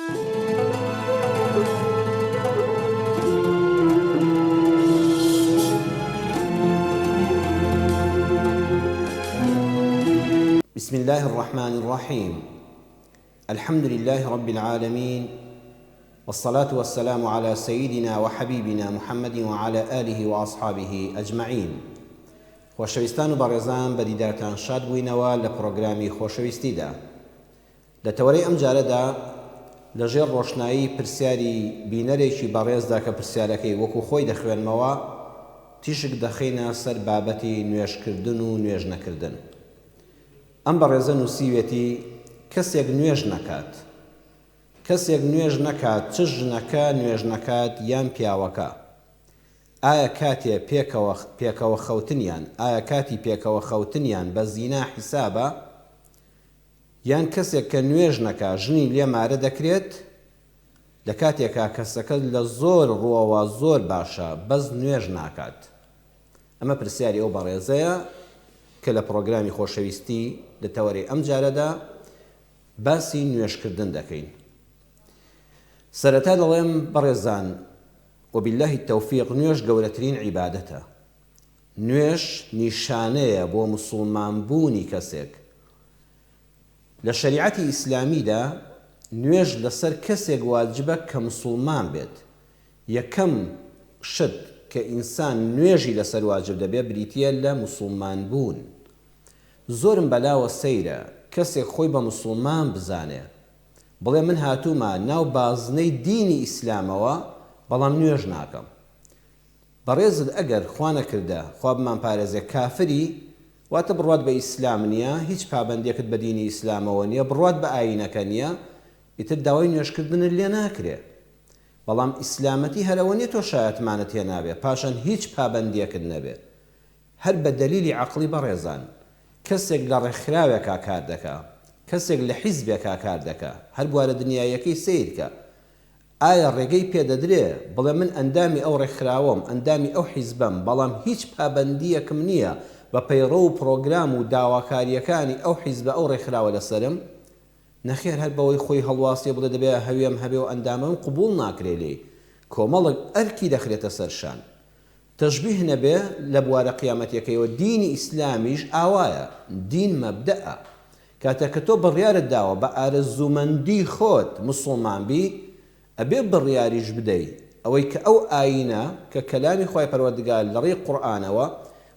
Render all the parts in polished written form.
بسم الله الرحمن الرحيم. الحمد لله رب العالمين، والصلاة والسلام على سيدنا وحبيبنا محمد وعلى آله وأصحابه أجمعين. خۆشەویستان و بەڕێزان بە دیدارتان شاد بووینەوە لە پرۆگرامی خۆشەویستیدا. لە تەوەرەی ئەم جارەدا لەژێر ڕۆشنایی پرسیاری بینەرێکی بەڕێزدا کە پرسیارەکەی وەکو خۆی دەخوێنمەوە تیشک دەخینە سەر بابەتی نوێژکردن و نوێژ نەکردن. ئەم بەڕێزە نووسیوێتی کەسێک نوێژ نەکات، کەسێک نوێژ نەکات، چ ژنەکە نوێژ نەکات یان پیاوەکە، ئایا کاتێ پێکەوە خەوتنیان ئایا کاتی پێکەوە خەوتنیان بە زینا حیسابە، یان کەسێک کە نوێژ نەکا ژنی لێ مارە دەکرێت لە کاتێکا کەسەکە لە زۆر ڕووەوە زۆر باشە بەس نوێژ ناکات. ئەمە پرسیاری ئەو بەڕێزەیە کە لە پرۆگرامی خۆشەویستی لە تەوەرەی ئەم جارەدا باسی نوێژکردن دەکەین. سەرەتا دەڵێم بەڕێزان وبالله التەوفیق، نوێژ گەورەترین عیبادەتە. نوێژ نیشانەیە بۆ موسڵمان بوونی کەسێک. لە شەریعەتی ئیسلامیدا نوێژ لەسەر کەسێک واجبە کە موسڵمان بێت. یەکەم شت کە ئینسان نوێژی لەسەر واجب دەبێت بریتیە لە موسڵمان بوون. زۆرم بەلاوە سەیرە کەسێک خۆی بە موسڵمان بزانێ، بڵێ من هاتوومە ناو بازنەی دینی ئیسلامەوە بەڵام نوێژ ناکەم. بەڕێزت ئەگەر خوا نەکردە خوا بمان پارێزێ کافری، واتە بڕوات بە ئیسلام نییە، هیچ پابەندێکت بە دینی ئیسلامەوە نییە، بڕوات بە ئاینەکە نییە، ئیتر داوای نوێژکردنت لێ ناکرێ. بەڵام ئیسلامەتی هەرەوە نیە تۆ شایەتمانت هێ نابێ پاشان هیچ پابەندیەکت نەبێ. هەر بە دەلیلی عەقڵی بەڕێزان کەسێک لە ڕێکخراوێکا کار دەکا، کەسێک لە حیزبێکا کار دەکا، هەر بوارە دنیایەکەی سیرکە، ئایا ڕێگەی پێدەدرێ بڵێ من ئەندامی ئەو ڕێکخراوەم، ئەندامی ئەو حیزبەم، بەڵام هیچ پابەندیەکم نییە بە پەیڕۆ و پرۆگرام و داواکاریەکانی ئەو حیزبە ئەو ڕێکخراوە لەسەرم؟ نەخێر، هەر بەوەی خۆی هەڵواستێ بڵێ دەبێ هەوێم هەبێ و ئەندامەم قبول ناکرێ لێ، کۆمەڵک ئەرکی دەخرێتە سەرشان. تەشبیه نەبێ لە بوارە قیامەتیەکەیەوە. دینی ئیسلامیش ئاوایە، دین مەبدەئە. کاتێک کە تۆ بڕیارت داوە بە ئارەزومەندی خۆت موسڵمان بی، ئەبێ بڕیاریش بدەی ئەوەی کە ئەو ئاینە کە کەلامی خوای پەروەردگار لە ڕێی قورئانەوە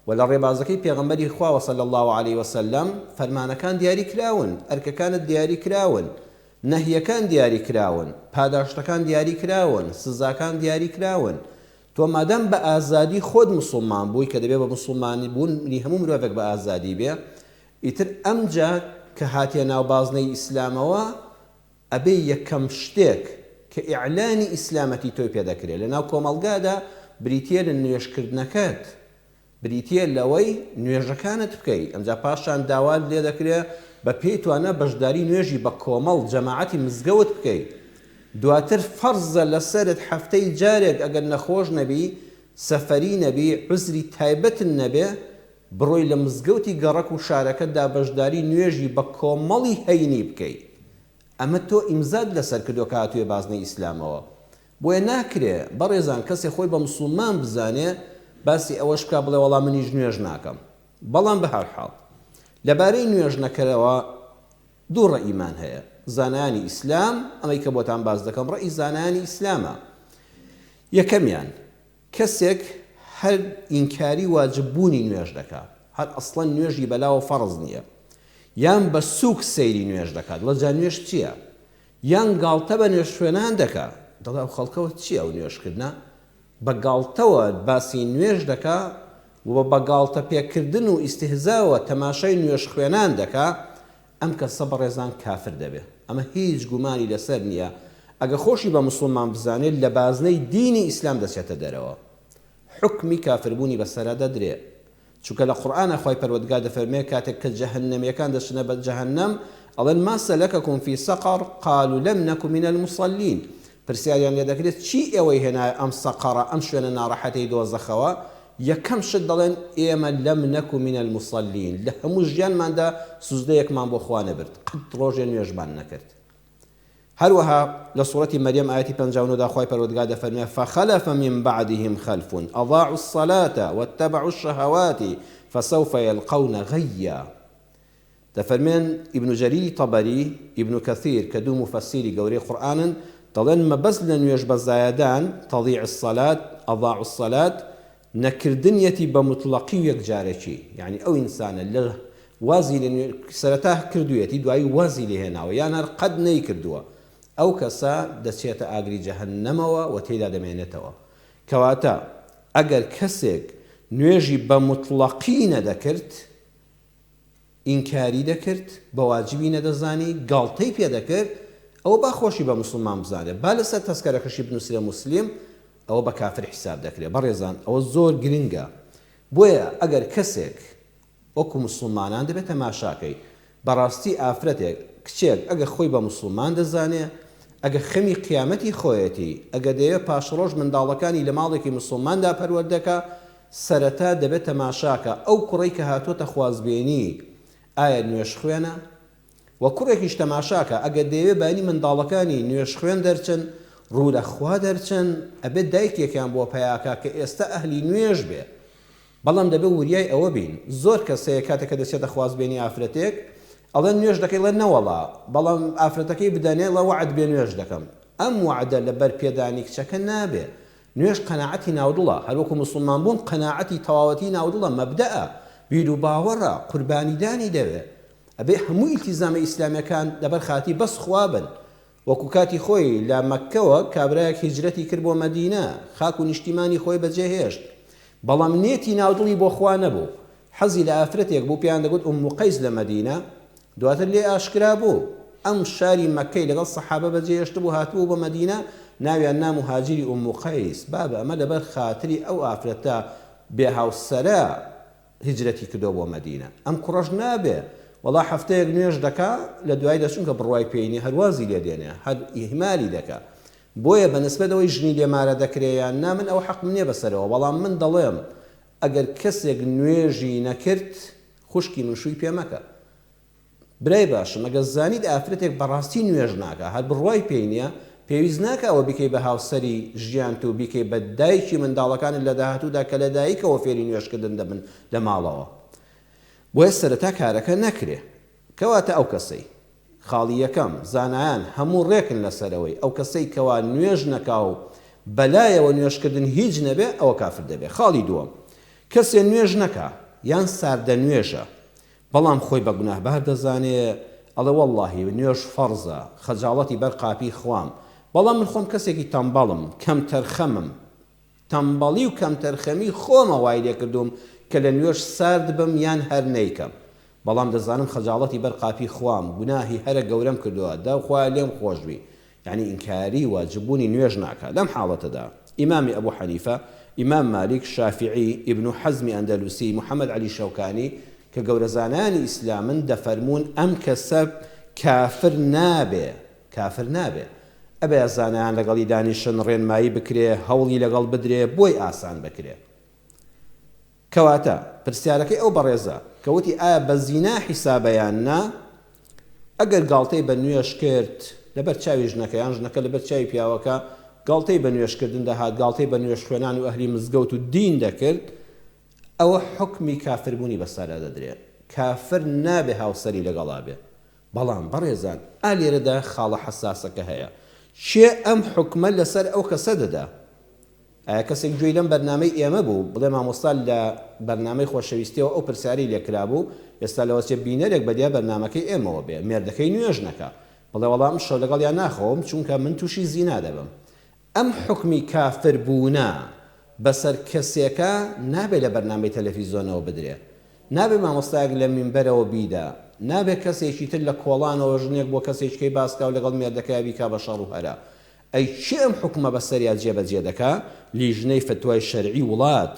و لە ڕێبازەکەی پێغەمبەری خوا صلی الله علیه وسلم فەرمانەکان دیاری کراون، ئەرکەکانت دیاری کراون، نەهیەکان دیاری کراون، پاداشتەکان دیاری کراون، سزاکان دیاری کراون. تۆ مادام بە ئازادی خۆت موسڵمان بووی کە دەبێ بە موسڵمانی بوونی هەموو مرۆڤێک بە ئازادی بێ، ئیتر ئەمجا کە هاتیە ناو بازنەی ئیسلامەوە ئەبێ یەکەم شتێک کە ئیعلانی ئیسلامەتی تۆی پێدەکرێت لە ناو کۆمەڵگادا بریتیە لە نوێژکردنەکەت، بریتیە لەوەی نوێژەکانت بکەیت. ئەمجا پاشان داوات لێ دەکرێت بە پێی توانە بەشداری نوێژی بە کۆمەڵ جەماعەتی مزگەوت بکەیت. دواتر فەرزە لەسەرت هەفتەی جارێک ئەگەر نەخۆش نەبی، سەفەری نەبی، عوزری تایبەتن نەبێ، بڕۆی لە مزگەوتی گەڕەک و شارەکەتدا بەشداری نوێژی بە کۆمەڵی هەینی بکەیت. ئەمە تۆ ئیمزاد لەسەر کردو کە هاتوویە بازنەی ئیسلامەوە. بۆیە ناکرێ بەڕێزان کەسێک خۆی بە موسڵمان بزانێ باسی ئەوەش بکا بڵێ وەڵام منیش نوێژ ناکەم. بەڵام بە هەر حاڵ لەبارەی نوێژ نەکەرەوە دوو ڕەئیمان هەیە. زانایانی ئیسلام، ئەمەی کە بۆتان باز دەکەم ڕەئی زانایانی ئیسلامە. یەکەمیان کەسێک هەر ئینکاری واجببوونی نوێژ دەکا، هەر ئەسڵەن نوێژی بەلاوە فەرز نییە، یان بە سووک سەیری نوێژ دەکات. لەجا نوێژ چییە؟ یان گاڵتە بە نوێژ خوێنان دەکات. دەڵێ ئەو خەڵکەوە چییە ئەو نوێژکردنە؟ بە گاڵتەوە باسی نوێژ دەکا و بە گاڵتە پێکردن و ئیستیهزاوە تەماشای نوێژ خوێنان دەکا. ئەم کەسە بەڕێزان کافر دەبێت. ئەمە هیچ گومانی لەسەر نییە. ئەگە خۆشی بە موسڵمان بزانێت لە بازنەی دینی ئیسلام دەچێتە دەرەوە، حکمی کافربوونی بەسەرا دەدرێت. چونکە لە قورئانە خوای پەروەردگار دەفەرمێ کاتێک کە جەهەنەمیەکان دەچنە بە جەهەنەم ئەڵێن ما سەلەکەکم فی سەقەر قالوا لەم نەک من المصەلین. پرسیاریان لێ دەکرێت چی ئێوەی هێنا ئەم سەقەرە، ئەم شوێنە ناڕەحەتەی دۆزەخەوە؟ یەکەم شت دەڵێن ئێمە لەم نەک من المصەلین، لە هەموو ژیانماندا سوزدەیەکمان بۆ خوا نەبرد، قەت ڕۆژێ نوێژمان نەکرد. هروها لسورة مريم آية 59 دا خوي پروردگار دفرمي فخلف من بعدهم خلف أضاعوا الصلاة واتبعوا الشهوات فسوف يلقون غيا. دفرمين ابن جرير طبري ابن كثير كدو مفسيري قوري قرآن طلن ما بس لنويش بزايدان تضيع الصلاة أضاعوا الصلاة نكردنيتي بمطلقي يكجارشي، يعني أو إنسان اللي وازي لأنه سرتاه كردويتي دواي وازي لهنا ويانا قد ني كردوا أو كسا دسيت آغري جهنموا وتيدا دمينتوا. كواتا أجر كسك نويجي بمطلقين دكرت إنكاري دكرت بواجبين دزاني غلطي بيا دكرت أو باخوشي بمسلمان بزاني بالسا تذكر كشي بنسلي مسلم أو بكافر حساب دكري بريزان أو الزور جرينجا بويا أجر كسك وەکو مسلمانان دەبێت تەماشاکەی بەڕاستی ئافرەتێک کچێک ئەگە خۆی بە مسلمان دەزانێ ئەگە خەمی قیامەتی خۆیەتی ئەگە دەیە پاشڕۆژ منداڵەکانی لە ماڵێکی مسلماندا پەروەردەکە سەرەتا دەبێت تەماشاکە ئەو کوڕی کە هاتوۆتە خوازبێنی ئایا نوێش خوێنە وە کوڕێکیش تەماشاکە ئەگە دەیەوێت بانی منداڵەکانی نوێش خوێن دەرچن ڕوو لە خوا دەرچن ئەبێت دایکێکیان بۆ پەیاکە کە ئێستا ئەهلی نوێژ بێ بەڵام دەبێت وریای ئەوە بین زۆر کەسەیە کاتێککە دەچێتە خوازبێنی ئافرەتێک ئەڵێ نوێژ دەکەی لە نەوەڵا بەڵام ئافرەتەکەی بدەنێ لە وعد بێ نوێژ دەکەم ئەم وعدە لەبەر پێدانی کچەکە نابێ نوێژ قەناعەتی ناودڵە هەروەکو مسلمان بوون قەناعەتی تەواوەتی ناودڵە مەبدەئە بیر و باوەڕە قوربانیدانی دەوێت ئەبێ هەموو ئیلتیزامە ئیسلامیەکان لەبەر خاتی بەس خوا بن وەکو کاتی خۆی لە مەککەوە کابرایەک هیجرەتی کرد بۆ مەدینە خاک و نیشتیمانی خۆی بەجێهێشت بەڵام نێتی ناودڵی بۆ خوا نەبوو حەزی لە ئافرەتێک بوو پێیان دەگوت ئوم قەیس لە مەدینە دواتر لێ ئاشکرا بوو ئەم شاری مەککەی لەگەڵ سەحابە بەجێهێشت بوو هاتووە بۆ مەدینە ناویان نا مهاجری ئوم قەیس بابە ئەمە لەبەر خاتری ئەو ئافرەتە بێ هاوسەرە هیجرەتی کردو بۆ مەدینە ئەم کوڕەش نابێ وەڵا هەفتەیەک نوێژ دەکا لە دوای دەچونکە بڕوای پێینی هەروازی لێ دێنێ هەر ئیهمالی دەکا بۆیە بەنسبەتەوەی ژنی لێمارە دەکرێیان نا من ئەو حەقم نییە بەسەرەوە بەڵام من دەڵێم ئەگەر کەسێک نوێژی نەکرد خوشکی منشوی پێ مەکە برای باشم ئەگەر زانیت ئافرەتێک بەڕاستی نوێژ ناکە هەر بڕوای پێی نییە پێویست ناکە ئەوە بیکەی بە هاوسەری ژیان و بیکەی بە دایکی منداڵەکانت لە داهاتوودا کە لە دایکەوە فێری نوێژکردن دەبن لە ماڵەوە بۆیە سەرەتا کارەکە نەکرێ کەواتە ئەو کەسەی خاڵی یەکەم زانایان هەموو ڕێکن لەسەرەوەی ئەو کەسەی کەوا نوێژ نەکا و بەلایەوە نوێژکردن هیچ نەبێ ئەوە کافر دەبێ خاڵی دووەم کەسێ نوێژ نەکا یان ساردە نوێژە بەڵام خۆی بە گوناهبار دەزانێ ئەڵێ وەڵڵاهی نوێژ فەرزە خەجاڵەتی بەر قاپی خوام بەڵام من خۆم کەسێکی تەمبەڵم کەم تەرخەمم تەمبەڵی و کەم تەرخەمی خۆمە وای لێ کردوم کە لە نوێژ سارد بم یان هەر نەیکەم بەڵام دەزانم خەجاڵەتی بەر قاپی خوام گوناهی هەرە گەورەم کردووە داخوا لێم خۆشبی یعنی ئینکاری واجبوونی نوێژ ناکە لەم حاڵەتەدا ئیمامی ئەبوو حەنیفە ئیمام مالک شافعی ئیبن حەزمی ئەندەلوسی محەممەد عەلی شەوکانی کە گەورەزانانی ئیسلامن دەفەرمون ئەم کەسە کافر نابێ ئەبێ زانایان لەگەڵی دانیشن ڕێنمایی بکرێ هەوڵی لەگەڵ بدرێ بۆی ئاسان بکرێ کەواتە پرسیارەکەی ئەو بەڕێزە کەوتی ئایا بە زینا حیسابەیان نا ئەگەر گاڵتەی بە نوێش کرد لەبەر چاوی ژنەکە یان ژنەکە لەبەر چاوی پیاوەکە گاڵتەی بە نوێشکردن دەهات گاڵتەی بە نوێش خوێنان و ئەهلی مزگەوت و دین دەکرد ئەوە حکمی کافربوونی بەسارە دەدرێت کافر نابێ هاوسەری لەگەڵا بێ بەڵام بەڕێزان ئالێرەدا خاڵە حەساسەکە هەیە چێ ئەم حکمە لەسەر ئەو کەسە دەدا ئایا کەسێک گوێی لەم بەرنامەی ئێمە بوو بڵێ مامۆستا لە بەرنامەی خۆشەویستیەوە ئەو پرسیاری لێکرا بوو ئێستا لەوەچێ بینەرێک بەدیا بەرنامەکەی ئێمەوە بێ مێردەکەی نوێژ نەکە بڵێ وەڵام شەو لەگەڵ یان ناخۆم چونکە من تووشی زینا دەبم ئەم حکمی کافر بوونە بەسەر کەسێکە نابێت لە بەرنامەی تەلەڤیزۆنەوە بدرێت نابێت مامۆستایەک لە مینبەرەوە بیدا نابێت کەسێکی تر لە کۆڵانەوە ژنێک بۆ کەسێکەکەی باسکا و لەگەڵ مێردەکەی بیکا بە شەڕ و هەرا ئەی چی ئەم حکومە بەسەریا جێبەجێ دەکا لیژنەی فتوای شەرعی وڵات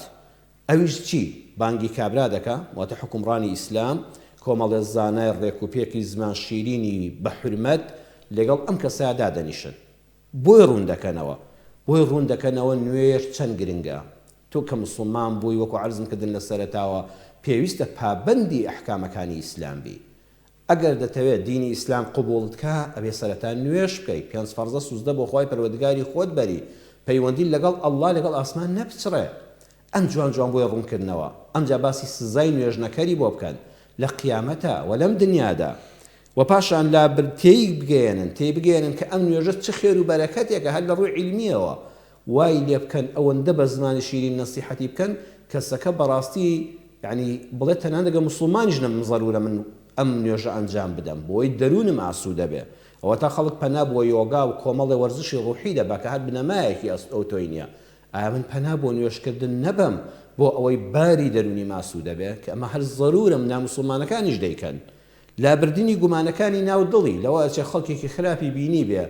ئەویش چی بانگی کابرا دەکا واتە حکومڕانی ئیسلام کۆمەڵێ زانای ڕێکوپێکی زمان شیرینی بە حورمەت لەگەڵ ئەم کەسەیە دادەنیشن بۆی ڕوون دەکەنەوە نوێژ چەند گرنگە تۆ کە موسڵمان بووی وەکو عەرزم کردن لە سەرەتاوە پێویستە پابەندی ئەحکامەکانی ئیسلام بی ئەگەر دەتەوێت دینی ئیسلام قبوڵتکە ئەبێ سەرەتا نوێش بکەیت 5 فەرزە سوزدە بۆ خۆی پەروەردگاری خۆت بەری پەیوەندی لەگەڵ ئەڵڵا لەگەڵ ئاسمان نەپچڕێ ئەم جوان جوان بۆی ڕوونکردنەوە ئەمجا باسی سزای نوێژنەکەری بۆ بکەن لە قیامەتە و لەم دنیادا و پاشان لابرتەی بگەێنن کە ئەم نوێژە چ خێر و بەرەکەتێکە هەر لە ڕووی علمیەوە وای لێ بکەن ئەوەندە بە زمانی شیرین نەسیحەتی بکەن کەسەکە بەڕاستی یعنی بڵێ تەنان دەگە مسلمانیش نەم زەرورە من ئەم نوێژە ئەنجام بدەم بۆی دەروونم ئاسوودە بێ ئەوە تا خەڵک پەنا بۆ یۆگا و کۆمەڵی وەرزشی ڕوحی دەبا کە هەر بنەمایەکی ئەوتۆی نییە ئایا من پەنا بۆ نوێژکردن نەبم بۆ ئەوەی باری دەرونی ماسوودە بێ کە ئەمە هەر زەرورم نامسلمانەکانیش دەیکەن لابردنی گومانەکانی ناو دڵی لەوە چێ خەڵکێکی خراپی بینی بێ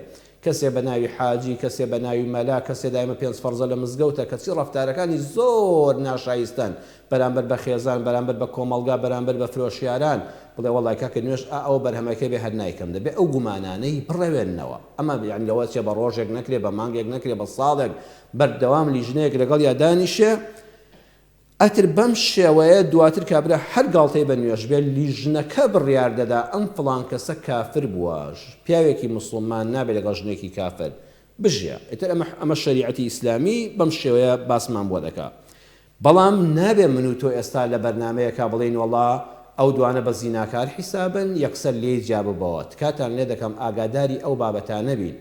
کەسێ بە ناوی حاجی کەسێ بە ناوی مەلا کەسێ دایمە 5 فەرزە لە مزگەوتە کەچی ڕەفتارەکانی زۆر ناشایستن بەرامبەر بە خێزان بەرامبەر بە کۆمەڵگا بەرامبەر بە فرۆشیاران بڵێ وەڵای کاکە نوێژ ئەو بەرهەمەکەی بێ هەر نایکەم دەبێ ئەو گومانانەی بڕێوێننەوە ئەمە یعنی لەوە چێ بە ڕۆژێک نەکرێ بە مانگێک نەکرێ بە ساڵێک بەردەوام لیژنەیەک لەگەڵ یا دانیشێ ئەتر بەم شێوەیە دواتر کابرا هەر گاڵتەی بە نوێژ بێت لیژنەکە بڕیار دەدا ئەم فڵان کەسە کافر بوواژ پیاوێکی مسلمان نابێت لەگەڵ ژنێکی کافر بژێ ئیتر ئەمە شەریعەتی ئیسلامی بەم شێوەیە باسمان بۆ دەکا بەڵام نابێ من و تۆ ئێستا لە بەرنمەیەکا بڵێن وەڵا ئەو دوانە بە زیناکار حیسابن یەکسەر لێ جیاببەوە کاتان لێ دەکەم ئاگاداری ئەو بابەتانە بین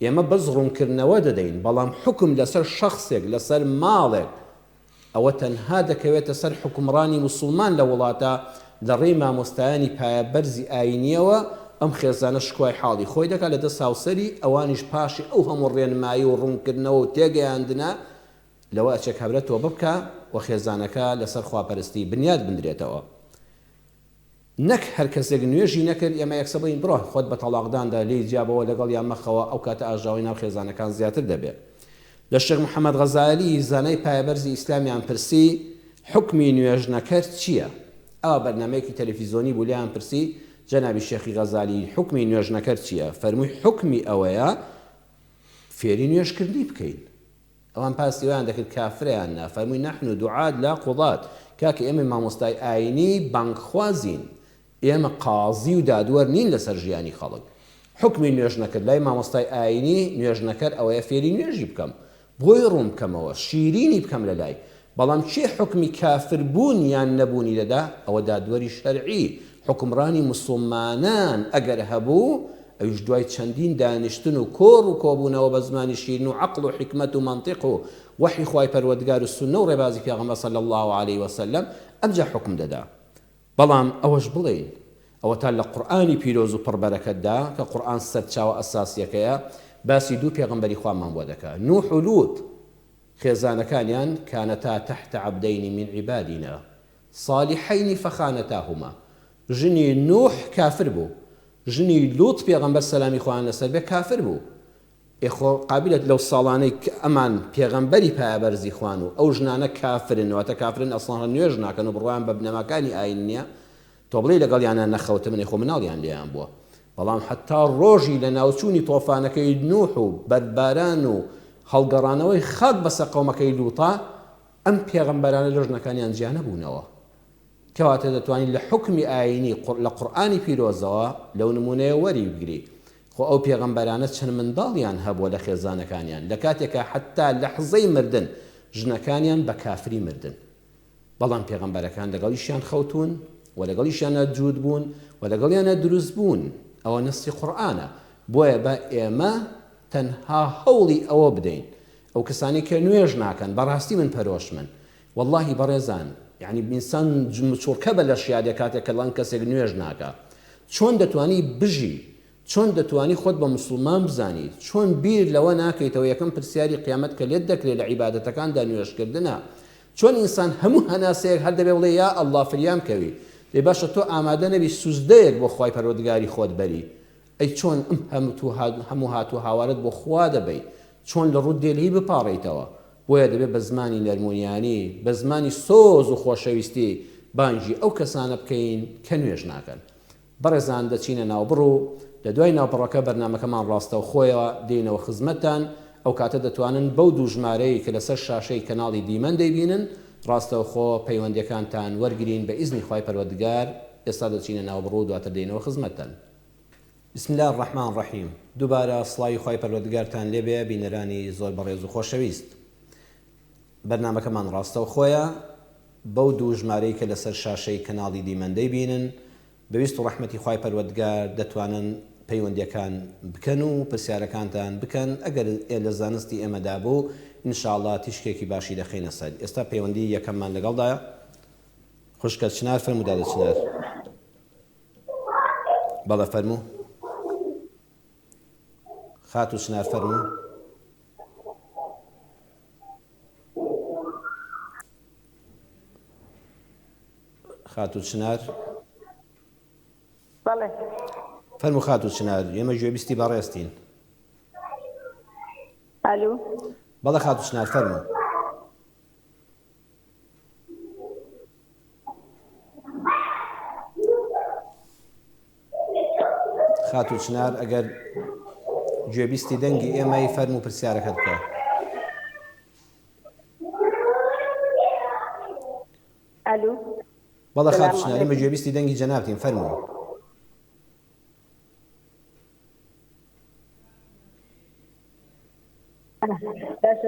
ئێمە بەس ڕوونکردنەوە دەدەین بەڵام حکم لەسەر شەخصێک لەسەر ماڵێک ئەوە تەنها دەکەوێتە سەر حکومڕانی مسلمان لە وڵاتە لە ڕێی مامۆستایانی پایەبەرزی ئاینیەوە ئەم خێزانە شکوای حاڵی خۆی دەکات لە دەست هاوسەری ئەوانیش پاشی ئەو هەموو ڕێنمایی و ڕوونکردنەوە و تێگەیاندنە لەوە ئەچێک هەبرێتەوە ببکە و خێزانەکە لەسەر خواپەرستی بنیاد بندرێتەوە نەک هەر کەسێک نوێژی نەکرد ئێمە یەکسە بڵین بڕۆ خۆت بە تەڵاقداندا لێی جیابەوە لەگەڵ یان مەخەوە ئەو کاتە ئاژاوی ناو خێزانەکان زیاتر دەبێت لە شێخ محەممەد غەزالی زانەی پایەبەرزی ئیسلامیان پرسی حکمی نوێژنەکرد چییە؟ ئەوە بەرنمەیەکی تەلەڤیزۆنی بوو لیان پرسی جەنابی شێخی غەزالی حکمی نوێژنەکرد چییە؟ فەرمووی حکمی ئەوەیە فێری نوێژکردنی بکەین ئەوان پاسیوان دەکرد کافریان نا فەرمووی نەحن دوعات لا قوضات کاکە ئێمە مامۆستای ئاینی بانکخوازین ئێمە قازی و دادوەر نین لەسەر ژیانی خەڵک حکمی نوێژنەکرد لای مامۆستای ئاینی نوێژنەکرد ئەوەیە فێری نوێژی بکەم بۆی ڕوون بکەمەوە شیرینی بکەم لە لای بەڵام چێ حکمی کافربوون یان نەبوونی دەدا ئەوە دادوەری شەرعی حکمڕانی مسلمانان ئەگەر هەبوو ئەویش دوای چەندین دانیشتن و کۆڕ و کۆبوونەوە بە زمانی شیرین و عەقڵ و حکمت و منطق و وحی خوای پەروەردگار و سونە و ڕێبازی پێغەمبەر صلی الله علیه وسلم ئەمجا حکم دەدا بەڵام ئەوەش بڵێن ئەوە تا لە قورئانی پیرۆز و پڕبەرەکەتدا کە قورئان سەرچاوە ئەساسیەکەیە باسی دوو پێغەمبەری خوامان بۆ دەکات نوح و لوط خێزانەکانیان کانەتا تحت عبدین من عبادنا صالحین فخانتاهما ژنی نوح کافر بوو ژنی لوط پێغەمبەر سەلامی خوایان لەسەر بێ کافر بوو ئێخۆ قابلت لەو ساڵانەی ئەمان پێغەمبەری پایەبەرزی خوان و ئەو ژنانە کافرن واتە کافرن ئەسڵان نوێژ ناکەن و بڕوایان بە بنەماکانی ئاین نییە تۆ بڵێ لەگەڵیانە نەخەوتە منی خۆ مناڵیان لێیان بووە بەڵام حتا ڕۆژی لە ناوچوونی تۆفانەکەی نوح و بەرباران و هەڵگەڕانەوەی خاک بەسەر قەومەکەی لووتە ئەم پێغەمبەرانە لە ژنەکانیان جیا نەبوونەوە کەواتە دەتوانین لە حکمی ئاینی لە قورئانی پیرۆزەوە لەو نمونەیە وەری بگری خۆ ئەو پێغەمبەرانە چەند منداڵیان هەبووە لە خێزانەکانیان لە کاتێکە حتا لەحزەی مردن ژنەکانیان بە کافری مردن بەڵام پێغەمبەرەکان لەگەڵیشیان خەوتون و لەگەڵیشیانە جوود بوون و لەگەڵیانە دروست بوون ئەوە نەسی قورئانە بۆیە بە ئێمە تەنها هەوڵی ئەوە بدەین ئەو کەسانی کە نوێژ ناکەن بەڕاستی من پەرۆش من واللهی بەڕێزان یعنی ئینسان چۆرکە بە لە شیادە کاتێک کە لەن کەسێک نوێژ ناکە چۆن دەتوانی بژی چۆن دەتوانی خۆت بە مسلمان بزانیت چۆن بیر لەوە ناکەیتەوە یەکەم پرسیاری قیامەت کە لێت دەکرێت لە عیبادەتەکاندا نوێژکردنە چۆن ئینسان هەموو هەناسەیەک هەر دەبێ بڵێ یا ئەڵڵا فریام کەوی لێ باشە تۆ ئامادە نەبی سوزدەیەک بۆ خوای پەروەردگاری خۆت بەری ئەی چۆن هەموو هاتوو هاوارت بۆ خوا دەبەی چۆن لە ڕوود دێلهی بپاڕیتەوە بۆیە دەبێت بە زمانی نەرمونیانی بە زمانی سۆز و خۆشەویستی بانگی ئەو کەسانە بکەین کە نوێژ ناکەن بەڕێزان دەچینە ناوبڕ و لە دوای ناوبڕەکە بەرنامەکەمان ڕاستە و خۆیەوە دێنەوە خزمەتتان ئەو کاتە دەتوانن بەو دوو ژمارەی کە لەسەر شاشەی کەناڵی دیمەن دەیبینن ڕاستەوخۆ پەیوەندیەکانتان وەرگرین بە ئیزنی خوای پەروەردگار ئێستا دەچینە ناو بڕۆ و دواتر دێنەوە خزمەتتان. بسم الله الرحمن الرحیم. دووبارە سڵاوی خوای پەروەردگارتان لێبێ بینەرانی زۆر بەڕێز و خۆشەویست. بەرنامەکەمان ڕاستەو خۆیە بەو دوو ژمارەی کە لەسەر شاشەی کەناڵی دیمەندەی بینن بەویست و ڕەحمەتی خوای پەروەردگار دەتوانن پەیوەندیەکان بکەن و پرسیارەکانتان بکەن. ئەگەر لە زانستی ئێمەدا بوو ئینشاءڵڵا تیشکێکی باشی دەخینە سەر. ئێستا پەیوەندی یەکەممان لەگەڵدایە. خوشکە چنار فەرموو دادە چنار. بەڵێ فەرموو. خاتو چنار فەرموو. خاتو چنار. بەڵێ فەرموو خاتو چنار. ئێمە گوێبیستی بەڕێستین. ئالو بەڵێ خاتو چنار فەرموو. خاتو چنار ئەگەر گوێبیستی دەنگی ئێمەی فەرموو پرسیارەکەت بکە. ئالو بەڵێ خاتو چنار ئێمە گوێبیستی دەنگی جەنابتین فەرموو.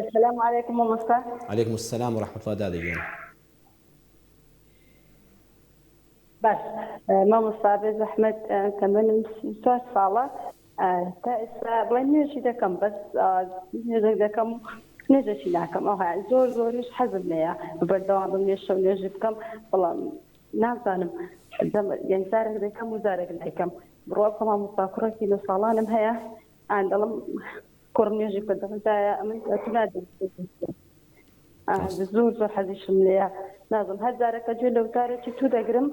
السلام عليكم مامۆستا. عەلەیکم السەلام و ڕەحمەتوڵڵا دادەگەن. باش مامۆستا بێ زەحمەت تەمەنم 4 ساڵە تا ئێستا بڵێ نوێژی دەکەم بەس نوێژێک دەکەم و نوێژێکی ناکەم. ئەوها زۆر زۆریش حەزم لێیە بەردەوام بم شەو نوێژی بکەم بەڵام نازانم یعنی زارێک دەکەم و زارێک نایکەم. بڕۆ مامۆستا کوڕێکی 9 ساڵانم هەیە دەڵم کوڕم نوێژی بکە دەڵێ ئەمن تو نادەم زۆر زۆر حەزیشم لێیە نازم هەر جارێکە گوێ لە وتارێکی تو دەگرم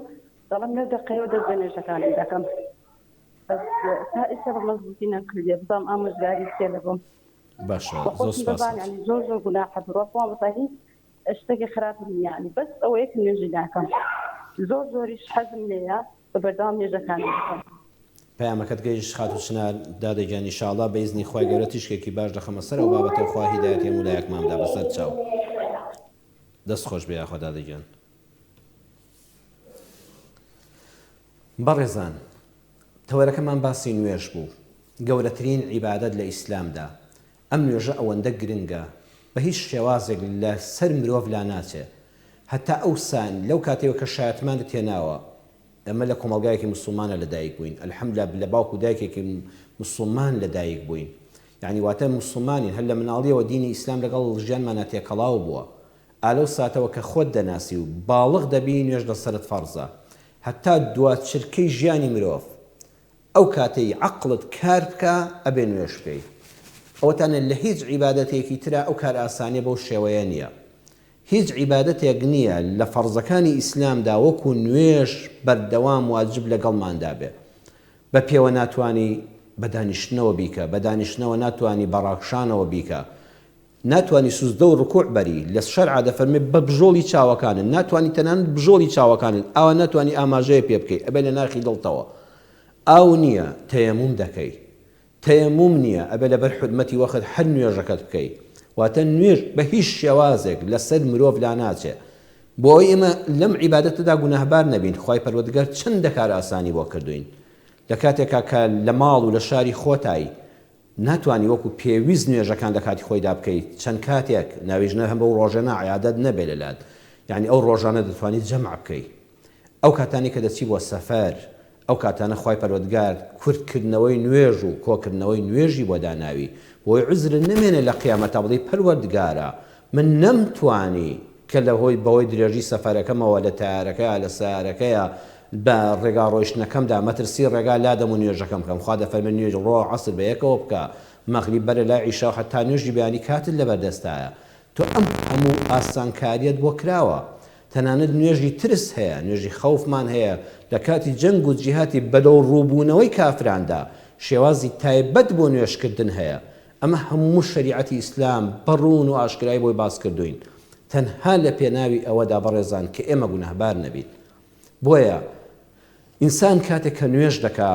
دەڵم لەو دەقەیەوە دەست بە نوێژەکانی دەکەم. تا ئێستا بە مەزبوطی نەکردێ بزانم ئامۆژگاری سێ لەبم. باشە زۆر سوپاس. زۆر زۆر گوناحە بڕۆ مامۆستا هیچ شتێکی خراپم نییە بەس ئەوەیە کە نوێژی ناکەم. زۆر زۆریش حەزم لێیە بە بەردەوام نوێژەکانی دەکەم. پەیامەکەت گەیشت خاتو چنار دادەگیان ئینشاءڵڵا بە ئیزنی خوای گەورە تیشکێکی باش دەخەمە سەر و بابەتەوە خوا هیدایەتی هەموو لایەکماندا بەسەر چاو. دەست خۆش بێ یاخوا دادەگیان. بەڕێزان تەوەرەکەمان باسی نوێژ بوو. گەورەترین عیبادەت لە ئیسلامدا. ئەم نوێژە ئەوەندە گرنگە بە هیچ شێوازێک لە سەر مرۆڤ لا ناچێ. هەتا ئەوسان لەو کاتێوە کە شایەتمانت تێناوە ئەمە لە کۆمەڵگایەکی موسڵمانە لەدایک بووین. ئەلحەمدوللا لە باوکو دایکێکی موسڵمان لەدایک بووین. یعنی واتە موسڵمانین هەر لە مناڵیەوە دینی ئیسلام لەگەڵ ژیانمانە تێکەڵاو بووە. ئالەو ساتەوە کە خۆت دەناسی و باڵغ دەبی نوێژ لەسەرت فەرزە. هەتا دواتچرکەی ژیانی مرۆڤ ئەو کاتەی عەقڵت کار بکە ئەبێ نوێژ بکەی. ئەوەتانە لە هیچ عیبادەتێکی ترا ئەو کار ئاسانیە بەو شێوەیە نییە. هیچ عیبادەتێک نییە لە فەرزەکانی ئیسلامدا وەکو نوێژ بەردەوام واجب لەگەڵماندا بێ. بە پێوە ناتوانی بە دانیشتنەوە بیکە، بە دانیشتنەوە ناتوانی بەڕاکشانەوە بیکە، ناتوانی سوزدە و ڕکوع بەری. لە شەرعا دەفەرمێ بە بژۆڵی چاوەکانن، ناتوانی تەنانەت بژۆڵی چاوەکانن ئەوە ناتوانی ئاماژەیە پێ بکەی ئەبێ لە ناخی دڵتەوە. ئاو نییە تەیەموم دەکەی، تەیەموم نییە ئەبێ لەبەر حورمەتی وەخت هەر نوێژەکەت بکەی. واتە نوێژ بە هیچ شێوازێک لەسەر مرۆڤ لا ناچێ. بۆ ئەوی ئێمە لەم عیبادەتەدا گوناهبار نەبین. خوای پەروەردگار چەندە کار ئاسانی بۆ کردوین. لە کاتێکا کە لە ماڵ و لە شاری خۆتایی ناتوانی وەکو پێویست نوێژەکان لە کاتی خۆیدا بکەیت چەند کاتێک ناویژنە هەم بەو ڕۆژانە عیادەت نەبێ لەلات. یعنی ئەو ڕۆژانە دەتوانیت جەمع بکەیت. ئەو کاتانی کە دەچی بۆ سەفەر ئەو کاتانە خوای پەروەردگار کورتکردنەوەی نوێژ و کۆکردنەوەی نوێژی بۆ داناوی بۆی عزر نمێنێ لە قیامەتە بڵێ پەروەردگارە من نەمتوانی کە لە هۆی بەوەی درێژی سەفەرەکەمەوە لە تایارەکەیە لە سیارەکەیە بە ڕێگا ڕۆیشتنەکەمدا مەترسی ڕێگا لادەم و نوێژەکەم بکەم. خوا دەفەرمێ نوێژ ڕۆ عەسر بە یەکەوە بکە، مەغریب بەرە لای عیشا و حتا نوێژی بەیانی کاتت لەبەردەستایە. تۆ ئەم هەموو ئاسانکاریەت بۆ کراوە. تەنانەت نوێژی ترس هەیە، نوێژی خەوفمان هەیە لە کاتی جەنگ و جیهاتی بەدەو ڕووبوونەوەی کافراندا شێوازی تایبەت بۆ نوێژکردن هەیە. ئەمە هەموو شەریعەتی ئیسلام بەڕوون و ئاشکرای بۆی باس کردوین تەنها لە پێناوی ئەوەدا بەڕێزان کە ئێمە گوناهبار نەبین. بۆیە ئینسان کاتێک کە نوێژ دەکا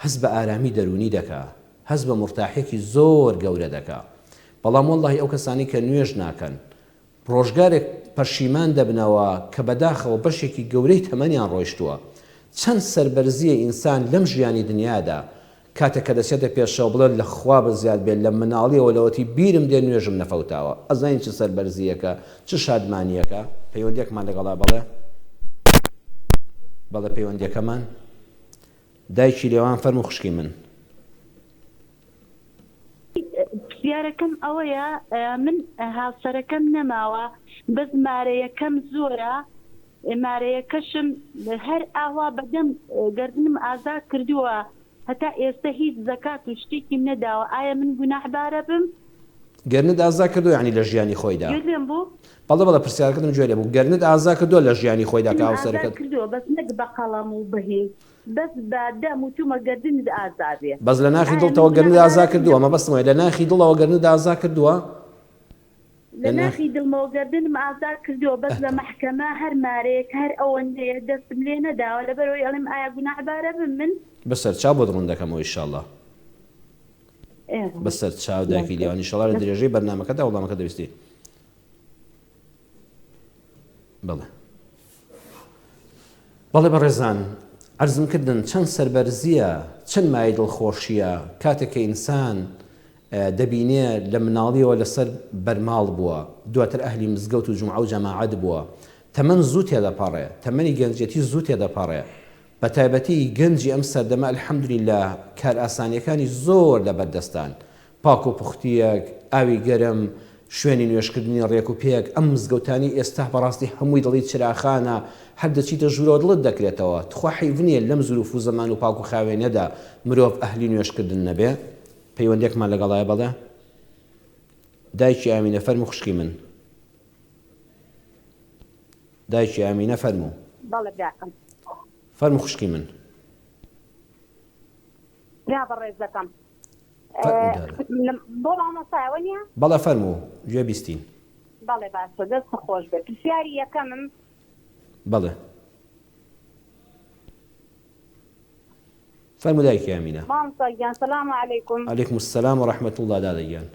هەست بە ئارامی دەرونی دەکا، هەست بە مرتاحێکی زۆر گەورە دەکا. بەڵام وەڵڵاهی ئەو کەسانی کە نوێژ ناکەن ڕۆژگارێک پەشیمان دەبنەوە کە بەداخەوە بەشێکی گەورەی تەمەنیان ڕۆیشتووە. چەند سەربەرزیە ئینسان لەم ژیانی دنیادا کاتێک کە دەچێتە پێشەوە بڵێت لە خوا بزیاد بێت لە مناڵیەوە لەوەتی بیرم دێ نوێژم نەفەوتاوە ئەزانین چ سەربەرزیەکە چ شادمانیەکە پەیوەندیەکمان لەگەڵا بەڵێ پەیوەندیەکەمان دایکی لێوان فەرموو خوشکی من پرسیارەکەم ئەوەیە من هاوسەرەکەم نەماوە بەس مارەیەکەم زۆرە مارەیەکەشم هەر ئاوا بەدەم گردنم ئازاد کردووە هەتا ئێستا هیچ زەکات و شتێکیم نەداوە ئایا من گوناحبارە بم؟ گەرنت ئازا کردو یعنی لە ژیانی خۆیدا گردم بوو؟ بەڵێ پرسیارەکەتم گوێ لێ بوو گەرنت ئازا کردووە لە ژیانی خۆیدا کە هاوسەرەکەت کردووە بەس نەک بە قەڵەم و بەهێز بەس بە دەم و تومە گردنت ئازادێ بەس لە ناخی دڵتەوە گەرنت ئازا کردووە ئەمە بەستم وایە لە ناخی دڵەوە گەرنت ئازا کردووە لە ناخی دڵمەوە گردنم ئازاد کردووە بەس لە مەحکەمە هەر مارەیەک هەر ئەوەندەیە دەستم لێ نەداوە لەبەرەوەی ئەڵێم ئایا گوناحبارە بم من بەسەر چاو بۆ دڕون دەکەمەوە ئینشاءڵڵا بەسەر چاو دایکی لێوان ئینشاءڵڵا لە درێژەی بەرنامەکەدا وەڵامەکە دەویستی بەڵێ بەڕێزان عەرزم کردن چەند سەربەرزیە چەند مای دڵخۆشیە کاتێک کە ئینسان دەبینێ لە مناڵیەوە لەسەر بەرماڵ بووە دواتر ئەهلی مزگەوت و جومعە و جەماعەت بووە تەمەن زوو تێدەپەڕێ تەمەنی گەنجێتی زوو تێدەپەڕێ بە تایبەتی گەنجی ئەم سەردەمە ئەلحەمدولیلا کار ئاسانیەکانی زۆر لەبەردەستان پاک و پوختیەک ئاوی گەرم شوێنی نوێشکردنی ڕێک و پێک ئەم مزگەوتانی ئێستا بەڕاستی هەمووی دڵی چراخانە هەر دەچیتە ژوورەوە دڵت دەکرێتەوە تخوا حیڤنیە لەم زروف و زەمان و پاک و خاوێنەدا مرۆڤ ئەهلی نوێشکردن نەبێ پەیوەندێکمان لەگەڵایە بەڵێ دایکی ئامینە فەرموو خوشکی من دایکی ئامینە فەرموو بەڵێ براکەم فەرموو خوشکی من برا بەڕێزەکەم بۆ مامۆستایەوە نییە بەڵێ فەرموو گوێ بیستین بەڵێ باشە دەست خۆش بێت پرسیاری یەکەمم بەڵێ فەرموو دایکی ئامینە مامۆستاگیان سەلام عەلەیکوم عەلەیکوم السەلام و ڕەحمەت الله دادەگیان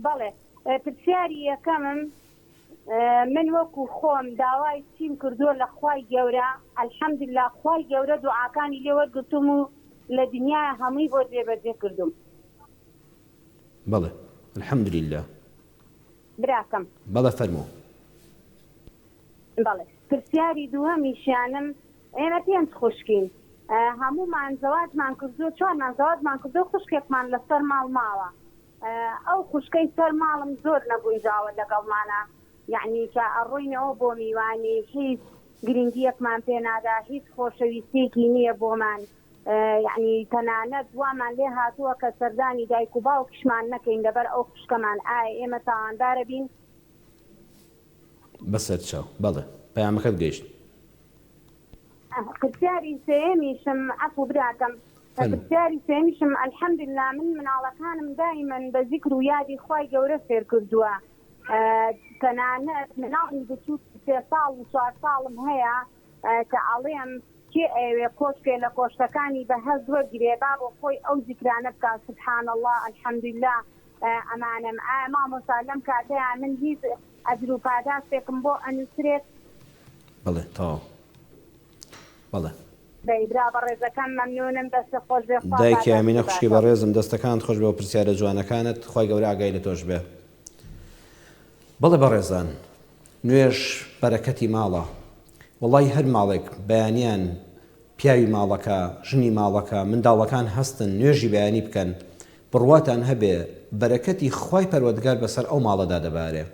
بەڵێ پرسیاری یەکەمم من وەکو خۆم داوای چیم کردووە لە خوای گەورە ئەلحەمدولیلا خوای گەورە دوعاکانی لێ وەرگرتوم و لە دنیای هەمووی بۆ جێبەجێ کردوم بەڵێ الحەمدولیلا براکەم بەڵێ فەرموو بەڵێ پرسیاری دووهەمیشیانم ئێمە پێنج خوشکین هەموومان زەواجمان کردووە چوارمان زەواجمان کردووە خوشکێکمان لەسەر ماڵ ماوە ئەو خوشکەی سەر ماڵم زۆر نەگونجاوە لەگەڵمانە یعنی کە ئەڕۆینەوە بۆ میوانی هیچ گرنگیەکمان پێ نادا هیچ خۆشەویستێکی نییە بۆمان یعنی تەنانەت وامان لێ هاتووە کە سەردانی دایک و باوکیشمان نەکەین لەبەر ئەو خوشکەمان ئایا ئێمە تاوانبارە بین بەسەر چاو بەڵێ پەیامەکەت گەیشت پرسیاری سێمیشم عەفو براکەم پرسیاری سێمیشم ئەلحەمدولیلا من مناڵەکانم دایمەن بە زیکر و یادی خوای گەورە فێر کردووە تەنانەت مناڵی بچوو 3 ساڵ و 4 ساڵم هەیە کە ئەڵێم کێ ئەوێ کۆشکێ لە کۆشتەکانی بەهەز وەرگرێ با بۆ خۆی ئەو زیکرانە بکە سبحان الله الحەمدولیلا ئەمانم ئایا مامۆستا لەم کاتەیە من هیچ ئەجر و پاداشتێکم بۆ ئەنووسرێت بەڵێ تەواو بەڵێ برا بەڕێزەکان مەمنونم دەستە خۆش بێ دایکی ئامینە خوشکی بەڕێزم دەستەکانت خۆش بێ و پرسیارە جوانەکانت خوای گەورە ئاگای لە تۆش بێ بەڵێ بەڕێزان نوێژ بەرەکەتی ماڵە وەڵی هەر ماڵێک بەیانیان پیاوی ماڵەکە ژنی ماڵەکە منداڵەکان هەستن نوێژی بەیانی بکەن بڕواتان هەبێ بەرەکەتی خوای پەروەردگار بەسەر ئەو ماڵەدا دەبارێ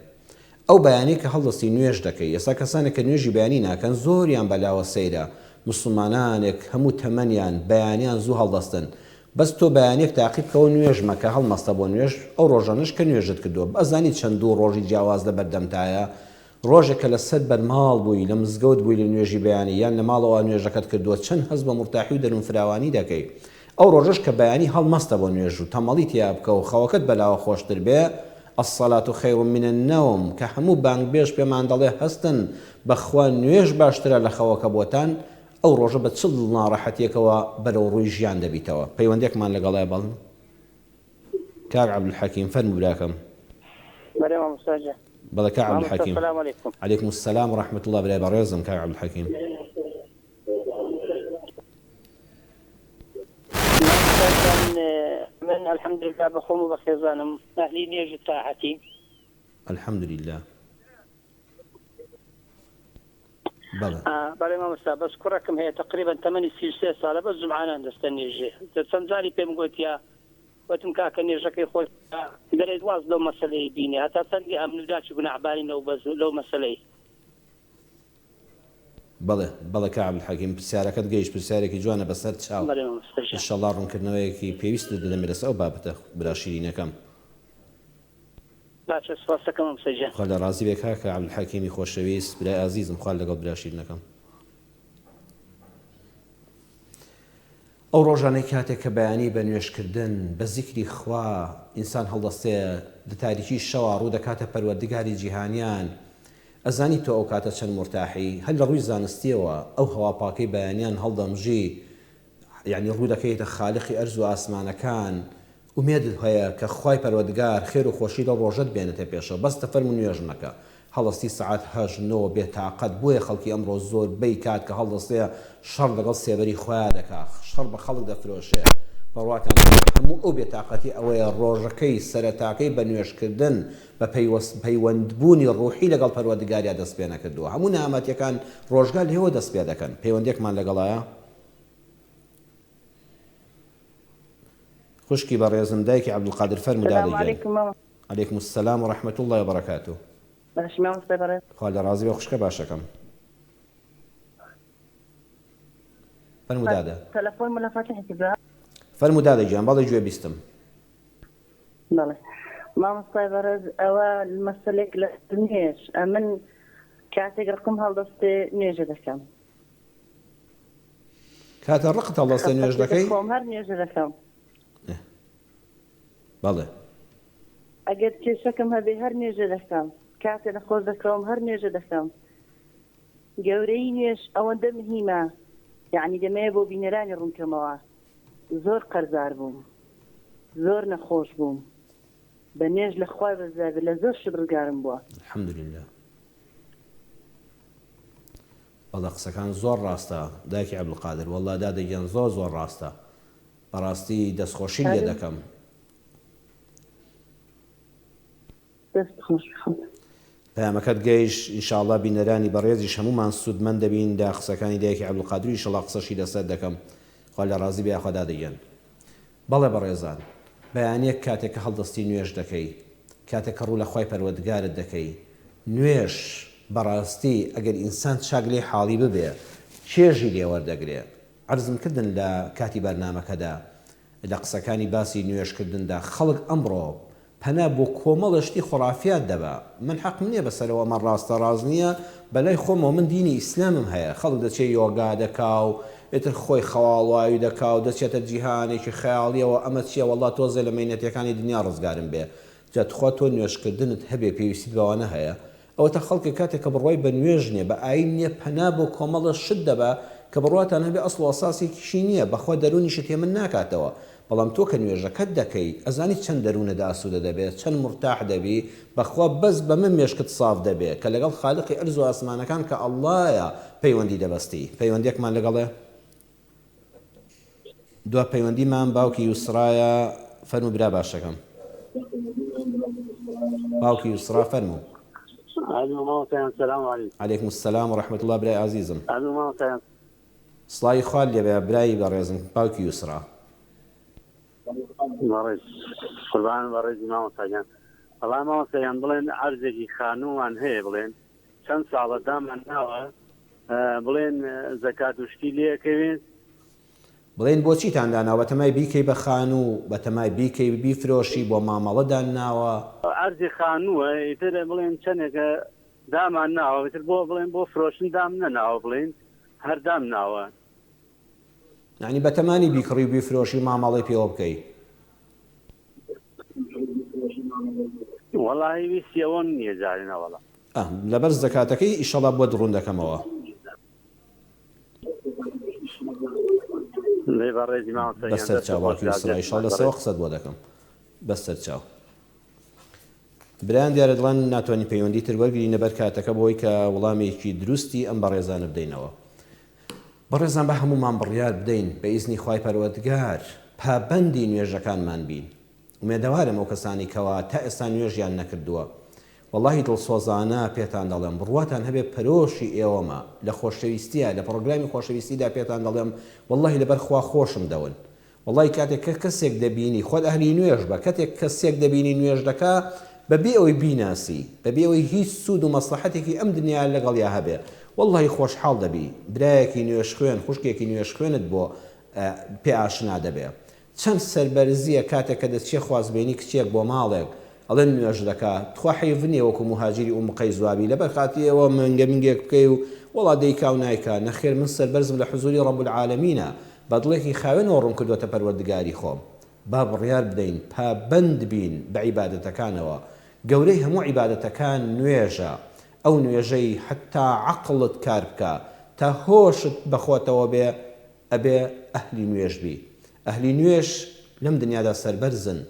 ئەو بەیانی کە هەڵدەستی نوێژ دەکەی ئێستا کەسانێک کە نوێژی بەیانی ناکەن زۆریان بەلاوە سەیرە مسلمانانێک هەموو تەمەنیان بەیانیان زوو هەڵدەستن بەس تۆ بەیانێک تاقیبکەوە نوێژ مەکە هەڵمەستە بۆ نوێژ ئەو ڕۆژانش کە نوێژت کردووە بەزانی چەند دوو ڕۆژی جیاواز لە بەردەمتایە ڕۆژێک کە لەسەر بەرماڵ بووی لە مزگەوت بووی لە نوێژی بەیانی یان لە ماڵەوە نوێژەکەت کردووە چەند هەز بە مرتاحی و دەروون فراوانی دەکەی ئەو ڕۆژەش کە بەیانی هەڵمەستە بۆ نوێژ و تەمەڵی تیا بکە و خەوەکەت بەلاوە خۆشتر بێ الصلاة خير من النوم کە هەموو بانگبێژ پێمان دەڵێ هەستن بەخوا نوێژ باشترە لە خەوەکە بۆتان ئەو ڕۆژە بە چڵ ناڕەحەتیەکەوە بەرەو ڕووی ژیان دەبیتەوە پەیوەندێکمان لەگەڵای بەڵن کاک عەبدولحەکیم فەرموو براکەم مريم مستاجة. بەڵێ کاک عەبدولحەکیم. السلام عليكم. عليكم السلام ورحمة الله برای بەڕێزم کاک عەبدولحەکیم. من الحمد لله بخوم وبخيزانم أهلي نيجي طاعتي. الحمد لله. بلى. بلى ما مسا بس كركم هي تقريبا 8 سال بس زمعان دستني جي. تسمزالي بيم قلت يا وتم كاكني جاكي خوش دريد واز لو مسألة بيني حتى سندي أمن داش يكون عبالي لو مسألة. بەڵێ کاک عەبدولحەکیم پرسیارەکەت گەیشت پرسیارێکی جوانە بەسەر چاو ئینشەڵڵا ڕوونکردنەوەیەکی پێویست دەدەمێت لەسەر ئەو بابەتە برا شیرینەکەم. باشە سپاسەکەم مەمسەجە. خوا لە ڕازی بێ کاک عەبدولحەکیمی خۆشەویست برای ئازیزم خوا لەگەڵ برا شیرینەکەم. ئەو ڕۆژانەی کاتێک کە بەیانی بە نوێشکردن بە زیکری خوا ئینسان هەڵدەستێ لە تاریکی شەوە ڕوو دەکاتە پەروەردگاری جیهانیان ئەزانی تۆ ئەو کاتە چەند مرتاحی هەر لە ڕووی زانستیەوە ئەو هەواپاکەی بەیانیان هەڵدەمژی یعنی ڕوو دەکەیتە خالقی ئەرز و ئاسمانەکان ومێدت هەیە کە خوای پەروەردگار خێر و خۆشی لە ڕۆژەت بێنێتە پێشەوە بەس تەفەرمو نوێژ مەکە هەڵستی سەعات 8 بێتاقەت بۆیە خەڵکی ئەمڕۆ زۆر بەی کات کە هەڵدەستێ شەڕ لەگەڵ سێبەری خۆیان دەکا شەڕ بە خەڵک دەفرۆشێ بەڕواتان هەموو ئەو بێتاقەتی ئەوەیە ڕۆژەکەی سەرەتاکەی بە نوێشکردن بە پەیوەندبوونی ڕوحی لەگەڵ پەروەردگاریا دەست پێ نەکردووە هەموو نەهامەتیەکان ڕۆژگار لێوە دەست پێ دەکەن پەیوەندێکمان لەگەڵایە خوشکی بەڕێزم دایکی عەبدولقادر فەرموو دادەگەن. عەلەیکم السلام ورحمة الله وبركاته. خوا لە ڕازی بێ خوشکە باشەکەم. فەرموو دادە. تەلەفۆن مەلەفاتێکی برا. فەرموو دادە گیان بەڵێ گوێ بیستم. بەڵێ. مامۆستای بەڕێز ئەوە مەسەلێک لە نوێژ من کاتێک ڕقم هەڵدەستێ نوێژە دەکەم. کاتە ڕقت هەڵدەستێ نوێژ دەکەی؟ خۆم هەر نوێژە دەکەم. بەڵێ. ئەگەر کێشەکەم هەبێ هەر نوێژە دەکەم. کاتێ لە خۆش دەکەم هەر نوێژە دەکەم. گەورەی نوێژ ئەوەندە مهمە. یعنی دەمەیە بۆ بینەرانی ڕوونکەمەوە. زۆر قەرزار بووم. زۆر نەخۆش بووم. بە نوێژ لە خوای بەزابێت لە زۆر شبرگارم بووە. الحەمدولله. بەڵێ قسەکان زۆر ڕاستە دایکی عەبدولقادر وەڵڵا دادەگیان زۆر ڕاستە. بەڕاستی دەستخۆشی لێ دەکەم. پەیامەکەت گەیشت ئینشاءڵڵا بینەرانی بەڕێزیش هەموومان سوودمەند دەبین دا قسەکانی دایکی عەبدولقادر ئینشاءڵڵا قسەشی لەسەر دەکەم خوا لە ڕازی بێ خوا دادەگەن. بەڵێ بەڕێزان بەیانیەک کاتێک کە هەڵدەستی نوێژ دەکەی کاتێک کە ڕوو لە خوای پەروەردگارت دەکەی نوێژ بەڕاستی ئەگەر ئینسان چاک لێ حاڵی ببێ چێژی لێ وەردەگرێ. عەرزم کردن لە کاتی بەرنامەکەدا لە قسەکانی باسی نوێژکردندا خەڵک ئەمڕۆ پەنا بۆ کۆمەڵشتی خۆرافیات دەبا من حەق نییە بەسەرەوە ئەمە ڕاستە ڕاز نییە بەلای خۆمەوە من دینی ئیسلامم هەیە خەڵک دەچێت یۆگا دەکا و ئێتر خۆی خەواڵوایی دەکا و دەچێتە جیهانێکی خەیاڵیەوە ئەمە چییە وەڵڵا تۆزێ لە مەینەتەکانی دنیا ڕزگارم بێ جاتخوا تۆ نوێژکردنت هەبێ پێویستی بەوانە هەیە ئەوەتە خەڵکی کاتێک کە بڕوای بە نوێژ نییە بە ئاین نییە پەنا بۆ کۆمەڵە شت دەبا کە بڕواتان هەبێ ئەسڵ و ئەساسێکیشی نییە بەخوا دەرونیشت هێمن ناکاتەوە بەڵام تۆ کە نوێژەکەت دەکەی ئەزانی چەند دەروونەدا ئاسوودە دەبێت چەند مرتاح دەبی بەخوا بەس بە من مێشکت ساف دەبێت کە لەگەڵ خالقی ئەرز و ئاسمانەکان کە ئەڵڵایە پەیوەندی دەبەستی پەیوەندێکمان لەگەڵێ دو پەیوەندیمان باوکی یوسرایە فەرموو برا باشەکەم باوکی یوسرا فەرموو. عەلەیکم السلام ورحمة الله برای عزیزم. سڵاوی خوا لێبێ برای بەڕێزم باوکی یوسرا. بەڕێز قوربان بەڕێزی مامۆستاگیان بەڵام مامۆستاگیان بڵێن عەرزێکی خانووان هەیە بڵێن چەند ساڵە دامان ناوە بڵێن زەکات وشتی لێکەوێت بڵێن بۆچیتان داناوە بەتەمای بیکەی بە خانوو بەتەمای بیکەی بیفرۆشی بۆ مامەڵەدان ناوە عەرزی خانووە ئیتر بڵێن چەندێکە دامان ناوە ئیتر بۆ بڵێن بۆ فرۆشن دام نەناوە بڵێن هەردام ناوە یعنی بەتەمانی بیکڕی و بیفرۆشی مامەڵەی پێوە بکەی وەڵاهی ویستی ئەوە نییە جارێنە وەڵا لەبەر زەکاتەکەی ئیشەڵا بۆ دڕوون دەکەمەوە بەسەر چاو باوکی یوسرا ئیشەڵا لەسەوە قسەت بۆ دەکەم بەسەر چاو برایان دیارە دڵان ناتوانین پەیوەندی تر وەرگری نەبەر کاتەکە بۆی کە وەڵامێکی دروستی ئەم بەڕێزانە بدەینەوە. بەڕێزان بە هەمومان بڕیار بدەین بە ئیزنی خوای پەروەردگار پابەندی نوێژەکانمان بین. ومێدەوارم ئەو کەسانی کەوا تا ئێستا نوێژیان نەکردووە، وەڵاهی دڵسۆزانە پێتان دەڵێم بڕواتان هەبێ پەرۆشی ئێوەمە لە خۆشەویستیە لە پڕۆگرامی خۆشەویستیدا پێتان دەڵێم وەڵاهی لەبەر خوا خۆشم دەون. وەڵاهی کاتێک کە کەسێک دەبینی خۆت ئەهلی نوێژ بە کاتێک کەسێک دەبینی نوێژ دەکا بەبێ ئەوەی بیناسی بەبێ ئەوەی هیچ سوود و مەسلحەتێکی ئەم دنیا لەگەڵیا هەبێ وەڵاهی خۆشحاڵ دەبی. برایەکی نوێژ خوێن خوشکێکی نوێژ خوێنت بۆ پێ ئاشنا دەبێ. چەند سەربەرزیە کاتێک کە دەچێ خوازبێنی کچێک بۆ ماڵێک ئەڵێن نوێژ دەکا تخوا حەیڤنێ وەکو مهاجری و مقەی زوابی لەبەر خاتیەوە منگە منگێک بکەی و وەڵا دەیکا و نایکا نەخێر من سەربەرزم لە حوزوری ڕەب العالەمینە بە دڵێکی خاوێنەوە ڕوون کردوەتە پەروەردگاری خۆم. با بڕیار بدەین پابەند بین بە عیبادەتەکانەوە. گەورەی هەموو عیبادەتەکان نوێژە. ئەو نوێژەی حتا عەقڵت کار بکە تا هۆشت بەخۆتەوە بێ ئەبێ ئەهلی نوێژ بی. ئەهلی نوێژ لەم دنیادا سەربەرزن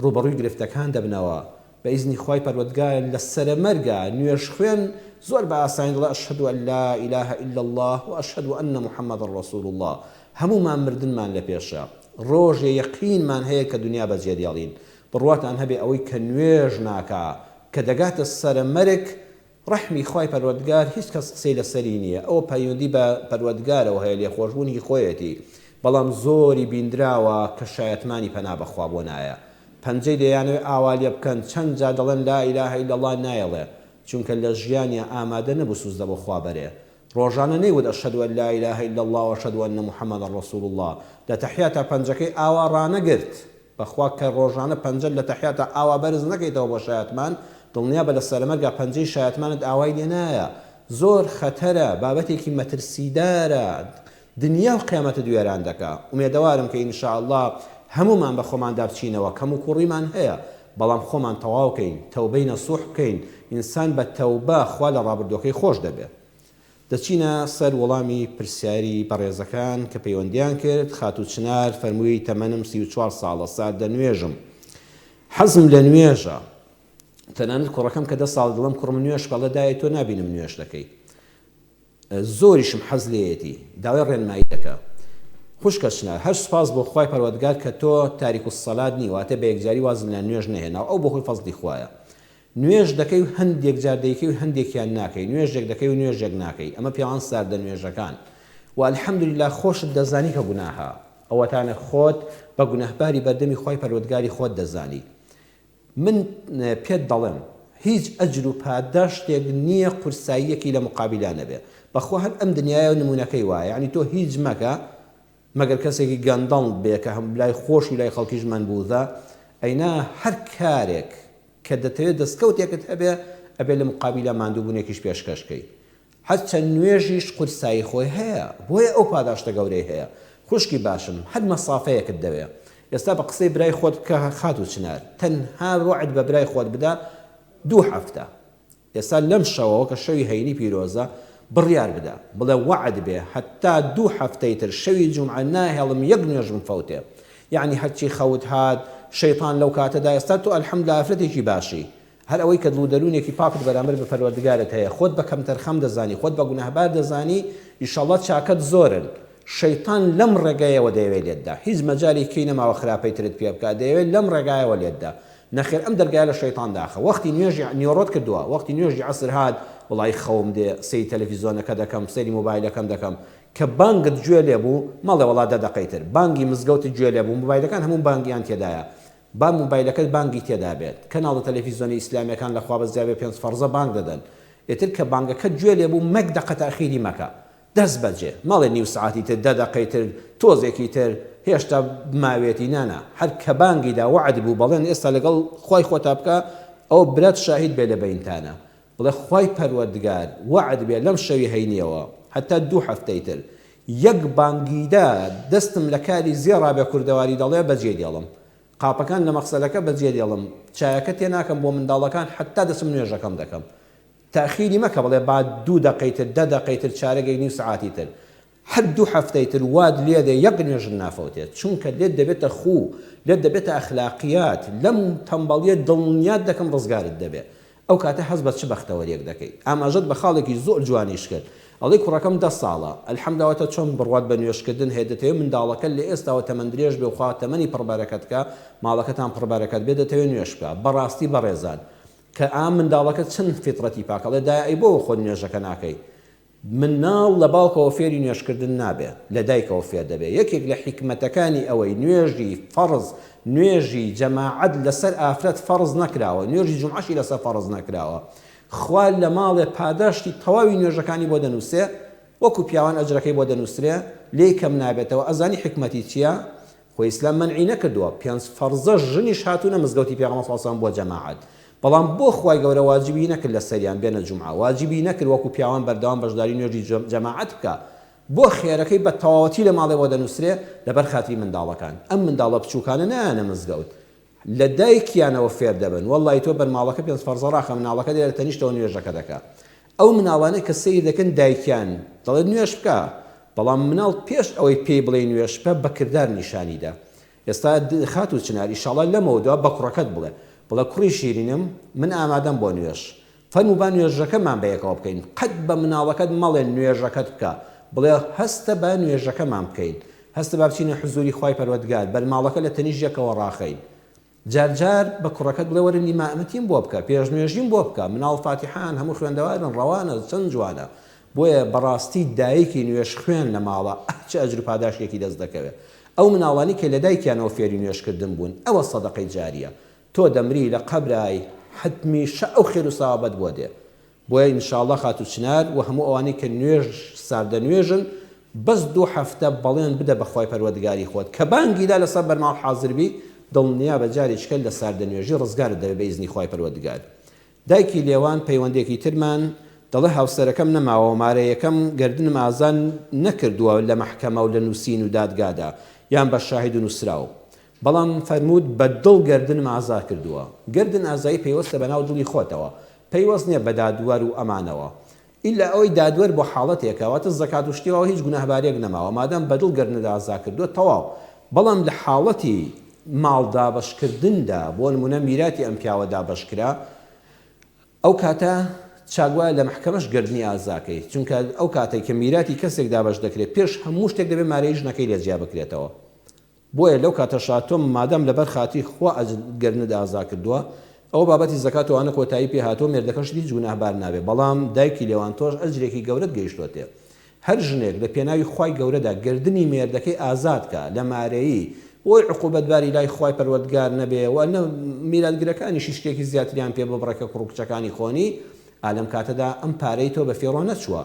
ڕوبەڕووی گرفتەکان دەبنەوە بە ئیزنی خوای پەروەردگار لە سەرمەرگە نوێژ خوێن زۆر بە ئاسانی دڵە ئەشهەدو ئەن لا ئیلاهە ئیلا الله و ئەشهەدو ئەنە محەممەدن ڕەسوول الله. هەموومان مردنمان لە پێشە ڕۆژێ یەقینمان هەیە کە دنیا بەجێ دێڵین. بڕواتان هەبێ ئەوەی کە نوێژ ناکا کە دەگاتە سەرمەرگ ڕەحمی خوای پەروەردگار هیچ کەس قسەی لەسەری نییە. ئەوە پەیوەندی بە پەروەردگارەوە هەیە لێخۆشبوونی خۆیەتی بەڵام زۆری بیندراوە کە شایەتمانی پەنا بەخوا بۆ نایە. پەنجەی دەیانەوێ ئاوالێ بکەن چەند جا دەڵێن لا ئیلاهە ئیلا الله نایەڵێ چونکە لە ژیانیا ئامادە نەبوو سوزدە بۆ خوا بەرێ. ڕۆژانە نەیوت ئەشهەدو ئەن لا ئیلاهە ئیلا الله و ئەشهەدو ئەنە محەممەدن ڕەسوول الله. لە تەحیاتە پەنجەکەی ئاوا ڕانەگرت بەخوا کە ڕۆژانە پەنجە لە تەحیاتە ئاوا بەرز نەکەیتەوە بۆ شایەتمان دڵنیا بە لە سەرمەرگا پەنجەی شایەتمانت ئاوای لێ نایە. زۆر خەتەرە بابەتێکی مەترسیدارە دنیا و قیامەتە دوێران دەکا. ومێدەوارم کە ئینشاءالله هەمومان بە خۆماندا بچینەوە کەم و کوڕیمان هەیە بەڵام خۆمان تەواو بکەین تەوبەی نەسوح بکەین. ئینسان بە تەوبە خوا لە ڕابردوەکەی خۆش دەبێت. دەچینە سەر وەڵامی پرسیاری بەڕێزەکان کە پەیوەندیان کرد. خاتو چنار فەرمووی تەمەنم 34 ساڵە ساردە نوێژم حەزم لە نوێژە تەنانەت کوڕەکەم کە 10 ساڵ دڵم کوڕم نوێژ کەڵە دایە تۆ نابینم نوێژ دەکەی زۆریشم حەز لێیەتی داوای ڕێنمایی دەکە. خوشکە چنار هەر سوپاس بۆ خوای پەروەردگار کە تۆ تاریک السەلات نیواتە بە یەکجاری وازن لە نوێژ نەهێناو ئەو بۆ خۆی فەزلی خوایە. نوێژ دەکەی و هەندێک جار دەیکەی و هەندێکیان ناکەی نوێژێک دەکەی و نوێژێک ناکەی ئەمە پێوان ساردە نوێژەکان و الحەمدولله خۆشت دەزانی کە گوناهە ئەوەتانە خۆت بە گوناهباری بەردەمی خوای پەروەردگاری خۆت دەزانی. من پێت دەڵێم هیچ ئەجر و پاداشتێک نییە قورساییەکی لە مقابلانە بێ بەخوا هەر ئەم دنیاە و نمونونەکەی وایە یعنی تۆ هیچ مەکە مەگەر کەسێکی گەندەڵ بێ کە هەم لای خۆش و لای خەڵکیش منبوودا ئەینا هەر کارێک کە دەتەوێت دەستکەوتێکت هەبێ ئەبێ لە مقابلە ماندووبوونێکیش پێشکەشکەی هەرچەند نوێژیش قورسایی خۆی هەیە بۆیە ئەو پاداشتە گەورەی هەیە. خوشکی باشم هەر مەسافەیەکت دەوێ ئێستا بە قسەی برای خۆت بکە خاتو چنار تەنها وعد بە برای خۆت بدا 2 هەفتە ئێستا لەم شەوەوە کە شەوی هەینی پیرۆزە بڕیار بدا بڵێ وعد بێ حتا 2 هەفتەی تر شەوی جومعە ناهێڵم یەک نوێژم فەوتێ یعنی هەرچی خەوت هات شەیطان لەو کاتەدا ئێستا تۆ ئەلحەمدولە ئافرەتێکی باشی هەر ئەوەی کە دڵ دەرونێکی پاکت بەرامبەر بە پەروەردگارت هەیە خۆت بە کەمتەرخەم دەزانی خۆت بە گوناهبار دەزانی ئینشاڵڵا چاکەت زۆرن. شەیطان لەم ڕێگایەوە دەیەوێت لێتدا هیچ مەجاڵێکی نەماوە خراپەی ترت پێ بکات دەیەوێت لەم ڕێگایەوە لێتدا نەخێر ئەم دەرگایە لە شەیطان داخە وەختی نوێژی نیۆڕۆت کردووە وەختی نوێژی عەسر هات وڵای خەوم دێ سەیری تەلەڤیزۆنەکە دەکەم سەیری مۆبایلەکەم دەکەم کە بانگت گوێ لێ بوو مەڵێ وڵا 10 دقەی تر بانگی مزگەوتت گوێ لێ بوو مۆبایلەکان هەموو بانگیان تێدایە با مۆبایلەکەت بانگی تێدا بێت کەناڵە تەلەڤیزۆنی ئیسلامیەکان لە خوا بەزیابێ 5 فەرزە بانگ دەدەن ئێتر کە بانگەکەت گوێ لێ بوو مەک دەقە تاخیری مەکە دەست بەجێ ماڵێ نیو سعاتی تر 10 دقەی تر تۆزێکی تر هێشتا ماوێتی نانە هەر کە بانگیدا وعد بوو بەڵێن ئێستا لەگەڵ خۆی خۆتا بکە ئەو برات شاهید بێ لە بەینتانە بڵێ خۆی پەروەردگار وعد بێ لەم شەوی هەینیەوە حتا 2 هەفتەی تر یەک بانگیدا دەستم لە کاری زێڕا بێ کوردەواری دەڵێ بەجێ دێڵم قاپەکان لە مەخسەلەکە بەجێ دێڵم چایەکە تێ ناکەم بۆ منداڵەکان حتا دەسم نوێژەکەم دەکەم تاخیری مەکە بڵێ با 2 دقەی تر 10 دقەی تر چارەگەی نیو سعاتی تر حد دوو هەفتەی تر واد لێدە یەک نوێژ نافەوتێت چونکە لێت دەبێتە خوو لێت دەبێتە ئەخلاقیات لەم تەمبەڵیە دڵنیات دەکەم ڕزگارت دەبێت ئەو کاتە هەز بە چ بەختەوەریەک دەکەیت ئاماژەت بە خاڵێکی زۆر جوانیش کرد ئەڵێ کوڕەکەم 10 ساڵە ئەلحەمداوەتە چۆن بڕوات بە نوێشکردن هێدەتەوێت منداڵەکە لە ئێستاوە تەمەندرێژ بێ وخوا تەمەنی پڕبارەکەتکە ماڵەکەتان پڕبارەکەت بێ دەتەوێت نوێش بکە بەڕاستی بەڕێزان کە ئام منداڵەکە چەند فیترەتی پاکەڵێ دای بۆ خۆ نوێژەکە ناکەی مناڵ لە باوکەوە فێری نوێشکردن نابێ لە دایکەوە فێر دەبێ یەکێک لە حیکمەتەکانی ئەوەی نوێژی فەرز نوێژی جەماعەت لەسەر ئافرەت فەرز نەکراوە نوێژی جومعەشی لەسەر فەرز نەکراوە خوا لە ماڵێ پاداشتی تەواوی نوێژەکانی بۆ دەنووسێ وەکو پیاوان ئەجرەکەی بۆ دەنووسرێ لێی کەم نابێتەوە ئەزانی حکمەتی چییە؟ خۆی ئیسلام مەنعی نەکردووە پێنج فەرزە ژنیش هاتوونە مزگەوتی پێغەمبەر صلی الله علیه و سلم بۆ جەماعەت بەڵام بۆ خوای گەورە واجبی نەکرد لە سەریان بێنە جومعە واجبی نەکرد وەکو پیاوان بەردەوام بەشداری نوێژی جەماعەت بکە بۆ خێرەکەی بە تەواوەتی لە ماڵێ بۆ دەنووسرێ لەبەر خاتری منداڵەکان ئەم منداڵە بچووکانە نایانە مزگەوت لە دایکیانەوە فێر دەبن وەڵی تۆ بەرماڵەکە پێنج فەرزە ڕاخە مناڵەکە دێرە تەنیشتەوە نوێژەکە دەکات ئەو مناڵانەی کە سەیر دەکەن دایکیان دەڵێت نوێش بکە بەڵام مناڵ پێش ئەوەی پێی بڵێ نوێش بکە بە کردار نیشانیدا ئێستا خات و چنار ئیشاڵڵا لەمەوەدا بە کوڕەکەت بڵێ کوڕی شیرینم من ئامادەم بۆ نوێش فەرموو نوێژەکەمان بە یەکەوە بکەین قەت بە مناڵەکەت مەڵێ نوێژەکەت بکە بڵێ هەستە بە نوێژەکەمان بکەین هەستە با بچینە حزوری خوای پەروەردگار بەرماڵەکە لە تەنیش یەکەوە ڕاخەین جار بە کوڕەکەت بڵێ وەرە نیمائەتیم بۆ بکە پێش نوێژیم بۆ بکە مناڵ فاتیحان هەموو خوێندەوارن ڕەوانە چەند جوانە بۆیە بەڕاستی دایکی نوێش خوێن لە ماڵە چ ئەجر و پاداشتێکی دەست دەکەوێت ئەو مناڵانی کە لە دایکیانەوە فێری نوێشکردن بوون ئەوە سەدەقەی جاریە تۆ دەمری لە قەبرای حتمیشە ئەو خێر و ساوابەت بۆ دێ بۆیە ئینشاءڵڵا خات و چنار و هەموو ئەوانەی کە نوێژ ساردە نوێژن بەس 2 هەفتە بەڵێن بدە بەخوای پەروەردگاری خۆت کە بانگیدا لەسەر بەرماڵ حازربی دڵنیا بە جارێککە لە ساردە نوێژی ڕزگارت دەبێت بە ئیزنی خوای پەروەردگار دایکی لێوان پەیوەندێکی ترمان دەڵێ هاوسەرەکەم نەماوە مارەیەکەم گردنم ئازان نەکردووە لە مەحکەمە و لە نووسین و دادگادا یان بە شاهید و نووسراو بەڵام فەرموود بە دڵ گردنم ئازار کردووە گردن ئازایی پەیوەستە بەناو دڵی خۆتەوە پەیوەست نییە بە دادوەر و ئەمانەوە ئیلا ئەوەی دادوەر بۆ حاڵەتێکەوەتە زەکات و شتیەوە هیچ گوناهبارێک نەماوە مادام بە دڵ گردنت ئازار کردووە تەواو بەڵام لە حاڵەتی ماڵ دابەشکردندا بۆ نمونە میراتی ئەم پیاوە دابەشکرا ئەو کاتە چاگوایە لە محکەمەش گردنی ئازاکەی چونکە ئەو کاتێک کە میراتی کەسێک دابەش دەکرێت پێش هەموو شتێک دەبێت مارەی ژنەکەی لێجیا بکرێتەوە بۆیە لەو کاتە شاتۆم مادەم لەبەر خاتی خوا گردنت ئازا کردووە ئەو بابەتی زەکاتەوانە کۆتایی پێ هاتۆ مێردەکەش هیچ گوناهبار نابێت بەڵام دایکی لێوان تۆش ئەجرێکی گەورەت گەیشتوتێ هەر ژنێک لە پێناوی خوای گەورەدا گردنی مێردەکەی ئازادکە لە مارەیی وەی عقوبەتباری لای خوای پەروەردگار نەبێ و میراتگرەکانیشی شتێکی زیاتریان پێ ببڕێکە کوڕکچەکانی خۆنی ئالەم کاتەدا ئەم پارەی تۆ بە فێڕۆ نەچووە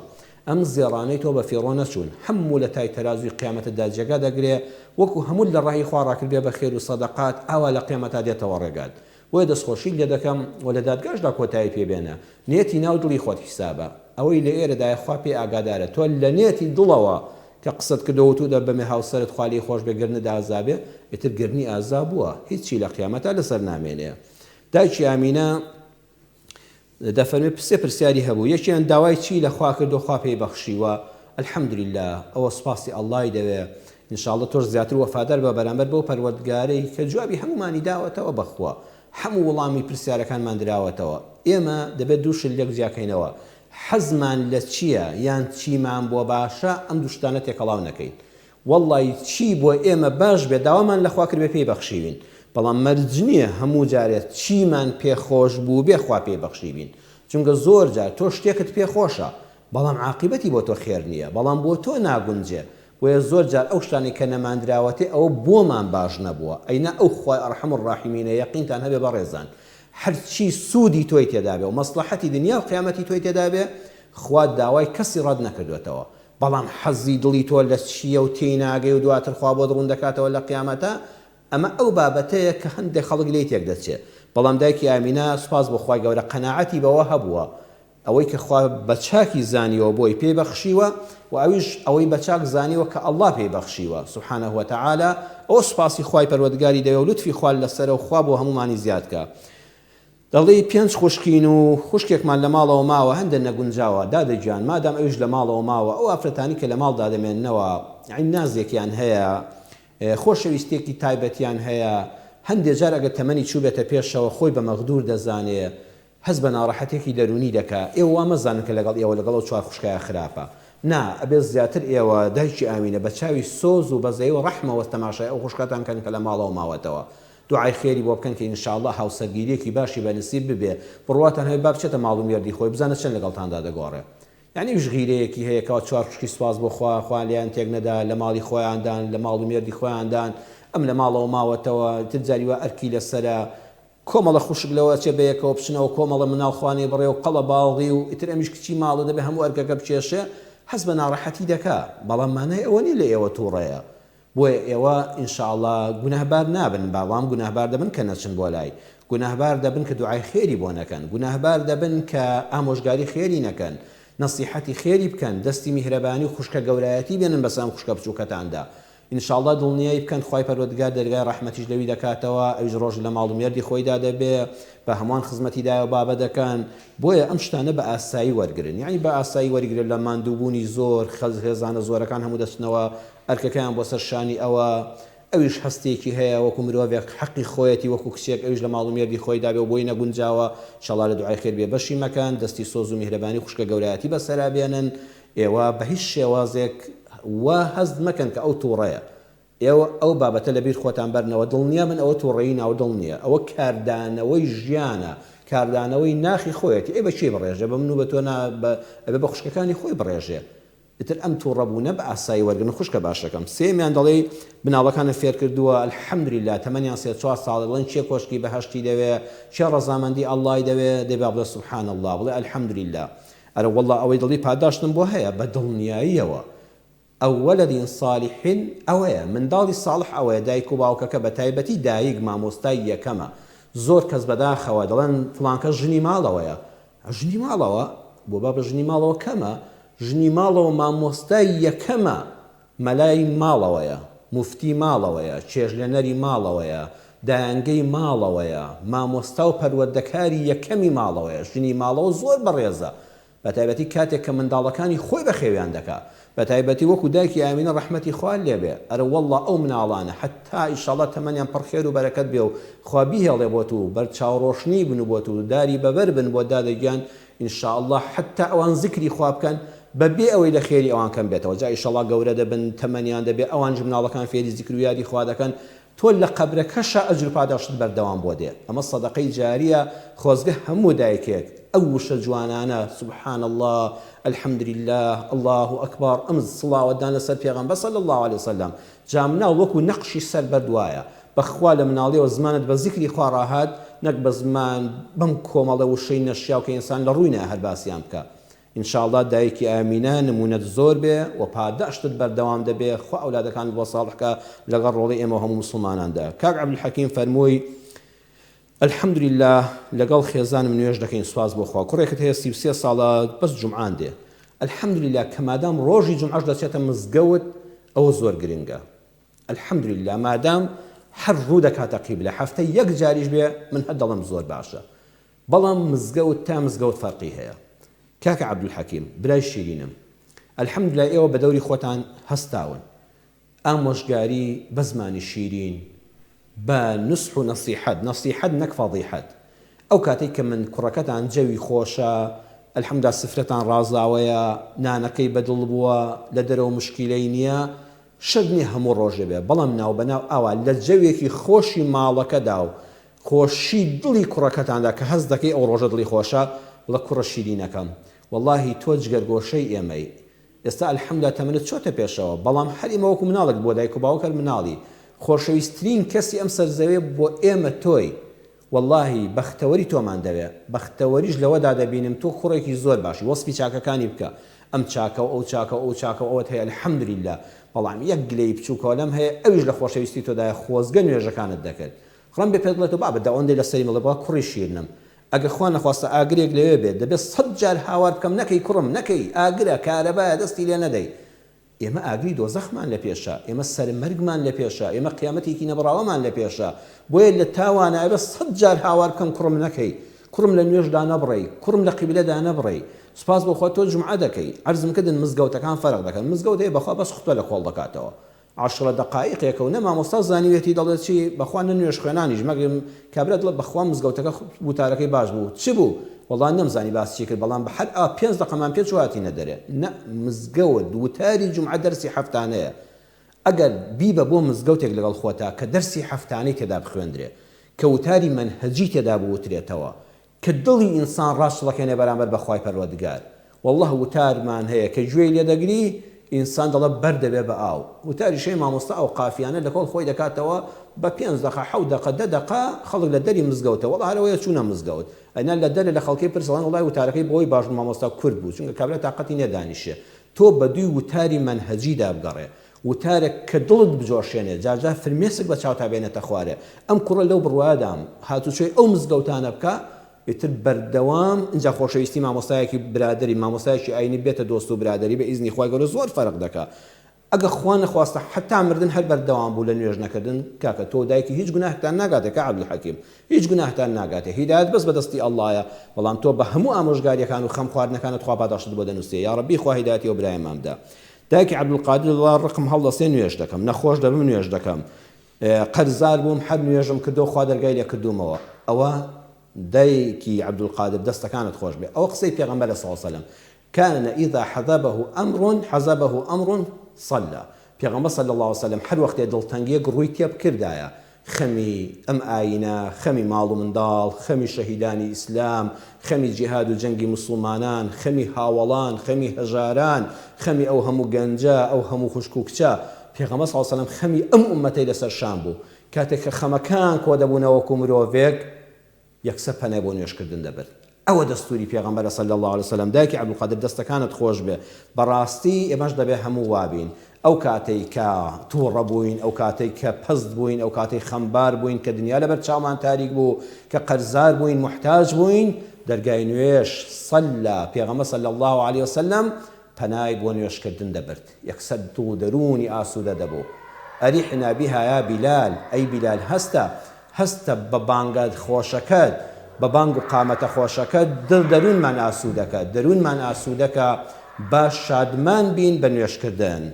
ئەم زێڕانەی تۆ بە فێڕۆ نەچوون هەموو لە تای تەرازوی قیامەتەدا جێگا دەگرێ وەکو هەموو لە ڕاهی خوا ڕاکردبێ بە خێر و سەدەقات ئاوا لە قیامەتا دێتەوە ڕێگات بۆیە دەستخۆشی لێ دەکەم و لە دادگاشدا کۆتایی پێبێنە نێتی ناو دڵی خۆت حیسابە ئەوەی لە ئێرەدای خوا پێ ئاگادارە تۆ لە نێتی دڵەوە کە قسەت کردەوە تو دە بەمێ هاوسەرت خالی خۆش بێگرنە ئازابێ ئیتر گرنی ئازا بووە هیچی لە قیامەتا لەسەر نامێنێ دایکی ئامینە دەفەرمێ پسێ پرسیاری هەبوو یەکیان داوای چی لە خوا کردو خوا پێی بەخشیوە الحەمدولله ئەوە سپاسی ئەڵڵای دەوێ ئینشاءڵڵا تۆش زیاتر وەفادار بە بەرامبەر بەو پەروەردگارەی کە جوابی هەمومانی داوەتەوە بەخوا هەموو وەڵامی پرسیارەکانمان دراوەتەوە ئێمە دەبێت دوو شت لێک جیاکەینەوە حەزمان لە چییە یان چیمان بۆ باشە ئەم دووشتانە تێکەڵاو نەکەین وەڵڵی چی بۆ ئێمە باش بێ داوامان لەخوا کرد بێ پێی بەخشیوین بەڵام مەرج نییە هەموو جارێت چیمان پێخۆش بوو بێ خوا پێی بەخشیبین چونکە زۆر جار تۆ شتێکت پێخۆشە بەڵام عاقبەتی بۆ تۆ خێر نییە بەڵام بۆ تۆ ناگونجێ وەیە زۆر جار ئەو شتانی کە نەماندراوەتێ ئەوە بۆمان باش نەبووە ئەینا ئەو خوای ئەرحەم الراحیمینە یەقینتان هەبێ بەڕێزان هەرچی سوودی تۆی تێدا بێ و مەسلحەتی دنیا و قیامەتی تۆی تێدا بێ خوا داوای کەسی ڕەت نەکردوێتەوە بەڵام حەزی دڵی تۆ لە چییە و تێی ناگەی و دواتر خوا بۆ دڕون دەکاتەوە لە قیامەتە ئەمە ئەو بابەتەیە کە هەندێک خەڵک لێی تێک دەچێت بەڵام دایکی ئامینە سوپاس بۆ خوای گەورە قەناعەتی بەوە هەبووە ئەوەی کە خوا بە چاکی زانیوە بۆی پێی بەخشیوە و ئەویش ئەوەی بە چاک زانیوە کە ئەڵڵا پێی بەخشیوە سبحانه وتعالى ئەو سوپاسی خوای پەروەردگاری دەوێ و لوتفی خوا لەسەرە و خوا بۆ هەمومانی زیاد کە دەڵێ پێنج خوشکین و خوشکێکمان لە ماڵەوە ماوە هەندێک نەگونجاوە دادەگیان مادام ئەوش لە ماڵەوە ماوە ئەو ئافرەتانی کە لە ماڵ دادەمێننەوە عین نازێکیان هەیە خۆشەویستێکی تایبەتیان هەیە هەندێک جار ئەگە تەمەنی چوو بێتە پێشەوە خۆی بە مەغدور دەزانێ هەز بە ناڕەحەتێکی دەرونی دەکا ئێوە وا مەزانن کە لەگەڵ ئێوە لەگەڵ چوار خوشکایە خراپە نا ئەبێ زیاتر ئێوە دایکی ئاوینە بە چاوی سۆز و بەزەی و ڕەحمەوە تەماشای ئەو خوشکاتان کەن کە لە ماڵەوە ماوەتەوە دوعای خێری بۆ بکەن کە ئینشاءالله هاوسەرگیریەکی باشی بەنسیب ببێ بڕواتان هەیە با بچێتە ماڵ و مێردی خۆی بزانە چەند لەگەڵتاندا دەگۆڕێ یعنی ژغیرەیەکی هەیە کەوا چوار خوشکی سواز بۆ خوا لیان تێک نەدا لە ماڵی خۆیاندان لە ماڵ و مێردی خۆیاندان ئەم لە ماڵەوە ماوەتەوە تجاریوە ئەرکی لەسەرە کۆمەڵە خوشک لەوە چێ بەیەکەوە بچنەوە کۆمەڵە مناڵخوانی بڕێ و قەڵە باڵغی و ئیتر ئەمیش کچی ماڵە دەبێ هەموو ئەرکەکە بچێشێ حەز بە ناڕەحەتی دەکا بەڵام مانای ئەوە نی لە ئێوە تووڕەیە بۆیە ئێوە ئینشاءالله گوناهبار نابن بەڵام گوناهبار دەبن کە نەچن بۆ لای گوناهبار دەبن کە دوعای خێری بۆ نەکەن گوناهبار دەبن کە ئامۆژگاری خێری نەکەن نەسیحەتی خێری بکەن دەستی میهرەبانی و خوشکە گەورایەتی بێنن بەسام خوشکە بچووکەتاندا ئینشاءالله دڵنیایی بکەن خوای پەروەردگار دەرگای ڕەحمەتیش لەوی دەکاتەوە ئەویش ڕۆژ لە ماڵ و مێردی خۆیدا دەبێ بە هەمووان خزمەتیدایە و بابە دەکەن بۆیە ئەم شتانە بە ئاسایی وەرگرن یعنی بە ئاسایی وەرگرن لە ماندووبوونی زۆر خێزانە زۆرەکان هەموو دەچنەوە ئەرکەکەیان بۆ سەر شانی ئەوە ئەویش هەستێکی هەیە وەکو مرۆڤێک حەقی خۆیەتی وەکو کچێک ئەویش لە ماڵ و مێردی خۆیدا بێ و بۆی نەگونجاوە ئینشاءالله لە دوعای خێر بێ بەشی مەکەن دەستی سۆز و میهرەبانی خوشکە گەورایەتی بەسەرا بێنن ئێوە بە هیچ شێوازێک وا هەست مەکەن کە ئەو تووڕەیە ئێوە ئەو بابەتە لەبیر خۆتان بەرنەوە دڵنیا من ئەوە تووڕەیی ناو دڵ نییە ئەوە کاردانەوەی ژیانە کاردانەوەی ناخی خۆیەتی ئێ بە چی بڕێژێ بە من و بە تۆ ئەبێ بە خوشکەکانی خۆی بڕێژێ ئیتر ئەم تووڕەبوونە بە ئاسایی وەرگن خوشکە باشەکەم سێمیان دەڵێ بناڵەکانە فێر کردووە الحەمدولله تەمەنیان 3-4 ساڵ دەڵێن چێ کۆشکی بەهەشتی دەوێ چێ ڕەزامەندی ئەڵڵای دەوێ دەبێ بڵێ سوبحان الله بڵێ الحەمدولله ئەرە وەڵڵا ئەوەی دڵی پاداشتم بۆ هەیە بە دڵنیاییەوە ئەو وەلەدین صالحین ئەوەیە منداڵی صالح ئەوەیە دایک و باوکەکە بە تایبەتی دایک مامۆستای یەکەمە زۆر کەس بەداخەوە دەڵێن فڵانکە ژنی ماڵەوەیە ژنی ماڵەوە بۆ بابە ژنی ماڵەوە کەمە ژنی ماڵەوە مامۆستای یەکەمە مەلای ماڵەوەیە مفتی ماڵەوەیە چێژلێنەری ماڵەوەیە دایانگەی ماڵەوەیە مامۆستا و پەروەردەکاری یەکەمی ماڵەوەیە ژنی ماڵەوە زۆر بەڕێزە بە تایبەتی کاتێک کە منداڵەکانی خۆی بە خێویان دەکا بە تایبەتی وەکو دایکی ئامینە ڕەحمەتی خوال لێبێ ئەرە وەڵڵا ئەو مناڵانە حتا ئیشەڵڵا تەمەنیان پڕخێر و بەرەکەت بێ و خوا بیهێڵێ بۆت و بەر چاوڕۆشنی بن و بۆت و داری بەبەر بن بۆ دادەگیان ئینشاءالله حتا ئەوان زیکری خوا بکەن بەبێ ئەوەی لە خێری ئەوان کەم بێتەوە جا ئیشەڵڵا گەورە دەبن تەمەنیان دەبێ ئەوان مناڵەکان فێری زیکر و یادی خوا دەکەن تۆ لە قەبرەکەشە ئەجر پاداشت بەردەوام بۆ دێ ئەمە سەدەقەی جاریە خۆزگە هەموو دایکێک ئەو وشە جوانانە سبحان الله الحمد لله الله أكبر أمز صلاة دان لسر پیغمبر صلى الله عليه وسلم جامنا وەکو نەقشی سەر بەردوایە بەخوا لە مناڵی و زمانت بە ذیکری خوا ڕاهات نەک بە زمان بەم کۆمەڵە وشەی نەشیاو کە ئینسان لە ڕووی هەر باسییان بکە ئینشاءالله دایکی ئامینە نمونەت زۆر بێ و پاداشتت بەردەوام دەبێ خوا ئەولادەکان بۆ ساڵحکە لەگەڵ ڕۆڵی ئێمە هەموو مسلماناندا کاک عەبدولحەکیم فەرمووی الحەمدولله لەگەڵ خێزانم نوێژ دەکەین سواز بۆ خوا کوڕێکت هەیە 33 ساڵە بەس جومعان دێ الحەمدولله کە مادام ڕۆژی جومعەش دەچێتە مزگەوت ئەوە زۆر گرنگە الحەمدولله مادام هەر ڕوو دەکاتە قیبلە هەفتەی یەک جاریش بێ من هەر دەڵێم زۆر باشە بەڵام مزگەوت تا مزگەوت فەرقی هەیە کاکە عەبدولحەکیم برای شیرینم الحەمدولله ئێوە بە دەوری خۆتان هەستاون ئامۆژگاری بە زمانی شیرین بە نسح و نەسیحەت نەک فەضیحەت ئەو کاتێک کە من کوڕەکەتان جەوی خۆشە الحەمدولله سفرەتان ڕازاوەیە نانەکەی بەدڵ بووە لە دەرەوە مشکیلەی نییە شەد نییە هەموو ڕۆژێ بێ بەڵام ناو بەناو ئاوا لە جەوێکی خۆشی ماڵەکەدا و خۆشی دڵی کوڕەکەتاندا کە هەست دەکەی ئەو ڕۆژە دڵی خۆشە لە کوڕە شیرینەکەم واللهی تۆ جگەرگۆشەی ئێمەی ئێستا الحەمدولله تەمەنت چۆتە پێشەوە بەڵام هەر ئێمە وەکو مناڵێک بۆ دایک و باوکەر مناڵی خۆشەویستترین کەسی ئەم سەرزەوێ بۆ ئێمە تۆی واللهی بەختەوەری تۆمان دەوێ بەختەوەریش لەوەدا دەبینم تۆ کوڕێکی زۆر باشی وەسفی چاکەکانی بکە ئەم چاکە و ئەو چاکە و ئەو چاکە و ئەوەت هەیە الحەمدولله بەڵام یەک گلەی بچووکەوە لەم هەیە ئەویش لە خۆشەویستی تۆدایە خۆزگە نوێژەکانت دەکرد خڕم بێ پێت بڵێت و بابە ئەوەندەی لەسەری مەڵێ بڵێ کوڕی شیرنم ئەگە خوا نەخواستە ئاگرێک لەوێ بێت دەبێت 100 جار هاوار بکەم نەکەی کوڕم نەکەی ئاگرە کارەبایە دەستی لێ نەدەی ئێمە ئاگری دۆزەخمان لە پێشە ئێمە سەرمەرگمان لە پێشە ئێمە قیامەتێکی نەبڕاوەمان لە پێشە بۆیە لە تاوانە ئەبێ 100 جار هاوار بکەم کوڕم نەکەی کوڕم لە نوێژدا نەبڕی کوڕم لە قیبلەدا نەبڕی سوپاس بۆ خوا تۆ جومعە دەکەی عەرزم کردن مزگەوتەکان فەرق دەکەن مزگەوت هەیە بەخوا بەس خوتبە لە کۆڵ دەکاتەوە 10 دقائقێکە و نە مامۆستا زانیوێتی دەڵێت چی بەخوا نە نوێژ خوێنانیش مەگەم کابرا دڵێت بەخوا مزگەوتەکە وتارەکەی باش بوو چی بوو وەڵام نەمزانی باسی چی کرد بەڵام بە هەر 5 دقەمان پێ چواتینە دەرێ نە مزگەوت وتاری جومعە دەرسی هەفتانەیە ئەگەر بیبە بۆ مزگەوتێک لەگەڵ خۆتا کە دەرسی هەفتانەی تێدا بخوێندرێ کە وتاری منهەجی تێدا بوترێتەوە کە دڵی ئینسان ڕاستڵەکەنێ بەرامبەر بەخوای پەروەردگار والله وتارمان هەیە کە گوێی لێ دەگری ئینسان دەڵە بەر دەبێ بە ئاو وتاری شەی مامۆستا ئەو قافیانە لەکۆڵ خۆی دەکاتەوە بە 5 دقە 7 دقە 10 دقە خەڵک لە دەری مزگەوتە وەڵا هەرەوەیە چوونە مزگەوت ئەنا لە دەرێ لە خەڵکی پرسەڵان وڵای وتارەکەی بۆی باش مامۆستا کورد بوو چونکە کابرا تااقەتی نێدانیشێ تۆ بە دوی وتاری منهەجیدا بگەڕێ وتارێک کە دڵت بجۆشێنێ جاجا فرمێسک بە چاوتا بێنێتە خوارێ ئەم کوڕە لەو بڕوادام هاتوچۆی ئەو مزگەوتانە بکە ئیتر بەردەوام اینجا خۆشەویستی مامۆستایەکی برادری مامۆستایەکی ئاینی بێتە دۆست و برادری بە ئیزنی خوای گەورە زۆر فەرق دەکات ئەگە خوا نەخواستە حتا مردن هەر بەردەوام بوو لە نوێژ نەکردن کاکە تۆ دایکی هیچ گوناهتان ناگاتێ کە عەبدولحەکیم هیچ گوناهتان ناگاتێ هیدایەت بەس بەدەستی ئەڵڵایە بەڵام تۆ بە هەموو ئامۆژگاریەکان و خەم خواردنەکانت خوا پاداشت بۆ دەنووسێ یا ڕەبی خوا هیدایەتی ئەو برایەمامدا دایکی عەبدولقادر دەڵێ ڕقم هەڵدەسێ نوێژ دەکەم نەخۆش دەبم نوێژ دەکەم قەرزار بووم هەر نوێژم کردو خوا دەرگای لێ کردومەوە ئەوە دایکی عەبدولقادر دەستەکانت خۆش بێ ئەوە قسەی پێغەمبەر صلی الله علیه وسلم كان إذا حزبه أمر صلى پێغەمبەر صلی الله علیه وسلم هەر وەختێ دڵتەنگیەک ڕووی تێ بکردایە خەمی ئەم ئاینە خەمی ماڵ و منداڵ خەمی شەهیدانی ئیسلام خەمی جیهاد و جەنگی مسلمانان خەمی هاوڵان خەمی هەژاران خەمی ئەو هەموو گەنجە ئەو هەموو خوشک و کچە پێغەمبەر صلی الله علیه وسلم خەمی ئەم ئومەتەی لەسەر شان بوو کاتێک کە خەمەکان کۆ دەبوونەوە وەکو مرۆڤێک یەکسەر پەنای بۆ نوێژکردن دەبرد ئەوە دەستوری پێغەمبەر صلی الله علیه وسلم دایکی عەبدولقادر دەستەکانت خۆش بێ بەڕاستی ئێمەش دەبێ هەموو وابین ئەو کاتەی کە تووڕە بووین ئەو کاتەی کە پەست بووین ئەو کاتەی خەمبار بووین کە دنیا لەبەر چاومان تاریک بوو کە قەرزار بووین محتاج بووین دەرگای نوێژ سەلا پێغەمبەر صلی الله علیه وسلم پەنای بۆ نوێژکردن دەبرد یەکسەر دڵ و دەرونی ئاسوودە دەبوو ئەریحنا بها یا بیلال ئەی بیلال هەستە بە بانگەت خۆشەکەت بە بانگ و قامەتە خۆشەکە دەروونمان ئاسوودەکە دەروونمان ئاسوودەکە باش شادمان بین بە نوێژکردن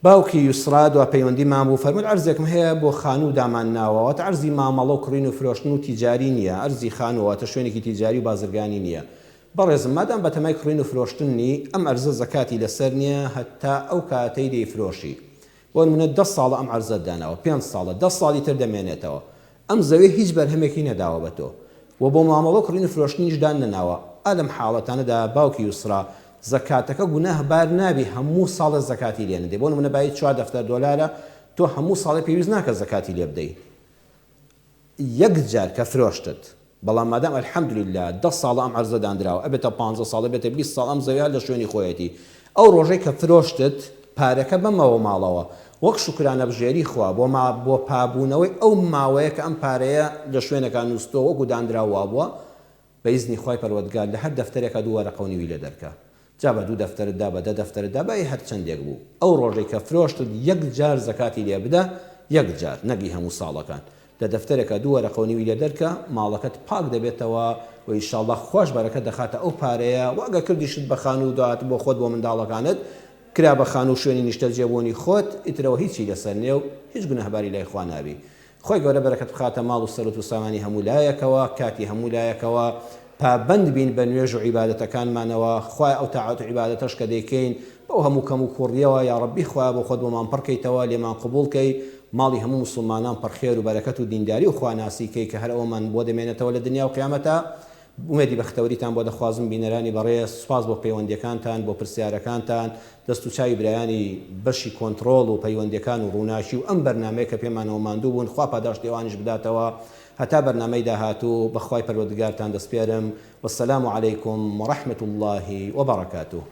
باوکی یوسرا دوا پەیوەندیمان بوو فەرمووی عەرزێکم هەیە بۆ خانوو دامان ناوەوە عەرزی مامەڵە و کڕین و فرۆشتن و تیجاری نییە ئەرزی خانووەتە شوێنێکی تیجاری و بازرگانی نییە بەڕێزم مادام بە تەمای کڕین و فرۆشتنی ئەم ئەرزە زەکاتی لەسەر نییە هەتا ئەو کاتەی دەیفرۆشی بۆ نمونە 10 ساڵە ئەم عەرزەت داناوە 5 ساڵە 10 ساڵی تر دەمێنێتەوە ئەم زەوێ هیچ بەرهەمێکی نەداوە بە تۆ و بۆ مامەڵە و کڕین و فرۆشتنیش دان نەناوە ئەلەم حاڵەتانەدا باوکی یوسرا زەکاتەکە گوناهبار نابی هەموو ساڵە زەکاتی لێ نەدەی بۆ نمونە بای 4 دەفتەر دۆلارە تۆ هەموو ساڵی پێویست ناکە زەکاتی لێ بدەی یەک جار کە فرۆشتت بەڵام مادام ئەلحەمدولillah 10 ساڵە ئەم عەرزە دانراوە ئەبێتە 15 ساڵە بێتە 20 ساڵ ئەم زەویە لە شوێنی خۆیەتی ئەو ڕۆژەی کە فرۆشتت پارەکە بەمەوە ماڵەوە وەک شوکرانە بژێری خوا بۆ پابوونەوەی ئەو ماوەیە کە ئەم پارەیە لە شوێنەکان نووسۆ وەکو دانراوە بووە بە ئیزنی خوای پەروەردگار لە هەر دەفتەرێکە دوو وەرەقە و نیوی لێ دەرکە جا بە 2 دەفتەردا بە 10 دەفتەردا بە هەر چەندێک بوو ئەو ڕۆژەی کە فرۆشتت یەک جار زەکاتی لێ بدە یەک جار نەگی هەموو ساڵەکان لە دەفتەرێکە دوو وەرەقە و نیوی لێ دەرکە ماڵەکەت پاک دەبێتەوە و ئینشاءالله خۆش بەرەکە دەخاتە ئەو پارەیە واگە کردیشت بە خانوو داهات بۆ خۆت بۆ منداڵەکانت کرا بە خانوو شوێنی نیشتە جێبوونی خۆت ئیترەوە هیچی لەسەر نێو هیچ گوناهباری لای خوا نابی خۆی گەورە بەرەکەت بخاتە ماڵ و سەرەت و سامانی هەموو لایەکەوە کاتی هەموو لایەکەوە پابند بین بە نوێژ و عیبادەتەکانمانەوە خوای ئەو تاعات و عیبادەتەش کە دەیکەین بەو هەموو کەم و کوڕیەوە یا ڕەبی خوا بۆ خۆت بۆمان پڕکەیتەوە لێمان قبوڵکەی ماڵی هەموو مسلمانان پڕخێر و بەرەکەت و دینداری و خواناسیکەی کە هەر ئەومان بۆ دەمێنێتەوە لە دنیا و قیامەتە ومێدی بەختەوەریتان بۆ دەخوازم بینەرانی بەڕێز سوپاس بۆ پەیوەندیەکانتان بۆ پرسیارەکانتان دەست و چاوی برایانی بەشی کۆنتڕۆڵ و پەیوەندیەکان و ڕووناچی و ئەم بەرنامەیە کە پێمانەوە ماندوو بوون خوا پاداشتی ئەوانیش بداتەوە هەتا بەرنامەی داهاتوو بەخوای پەروەردگارتان دەسپێرم وەسەلام عەلەیکم وەڕەحمەت الله وبەڕەکاتوه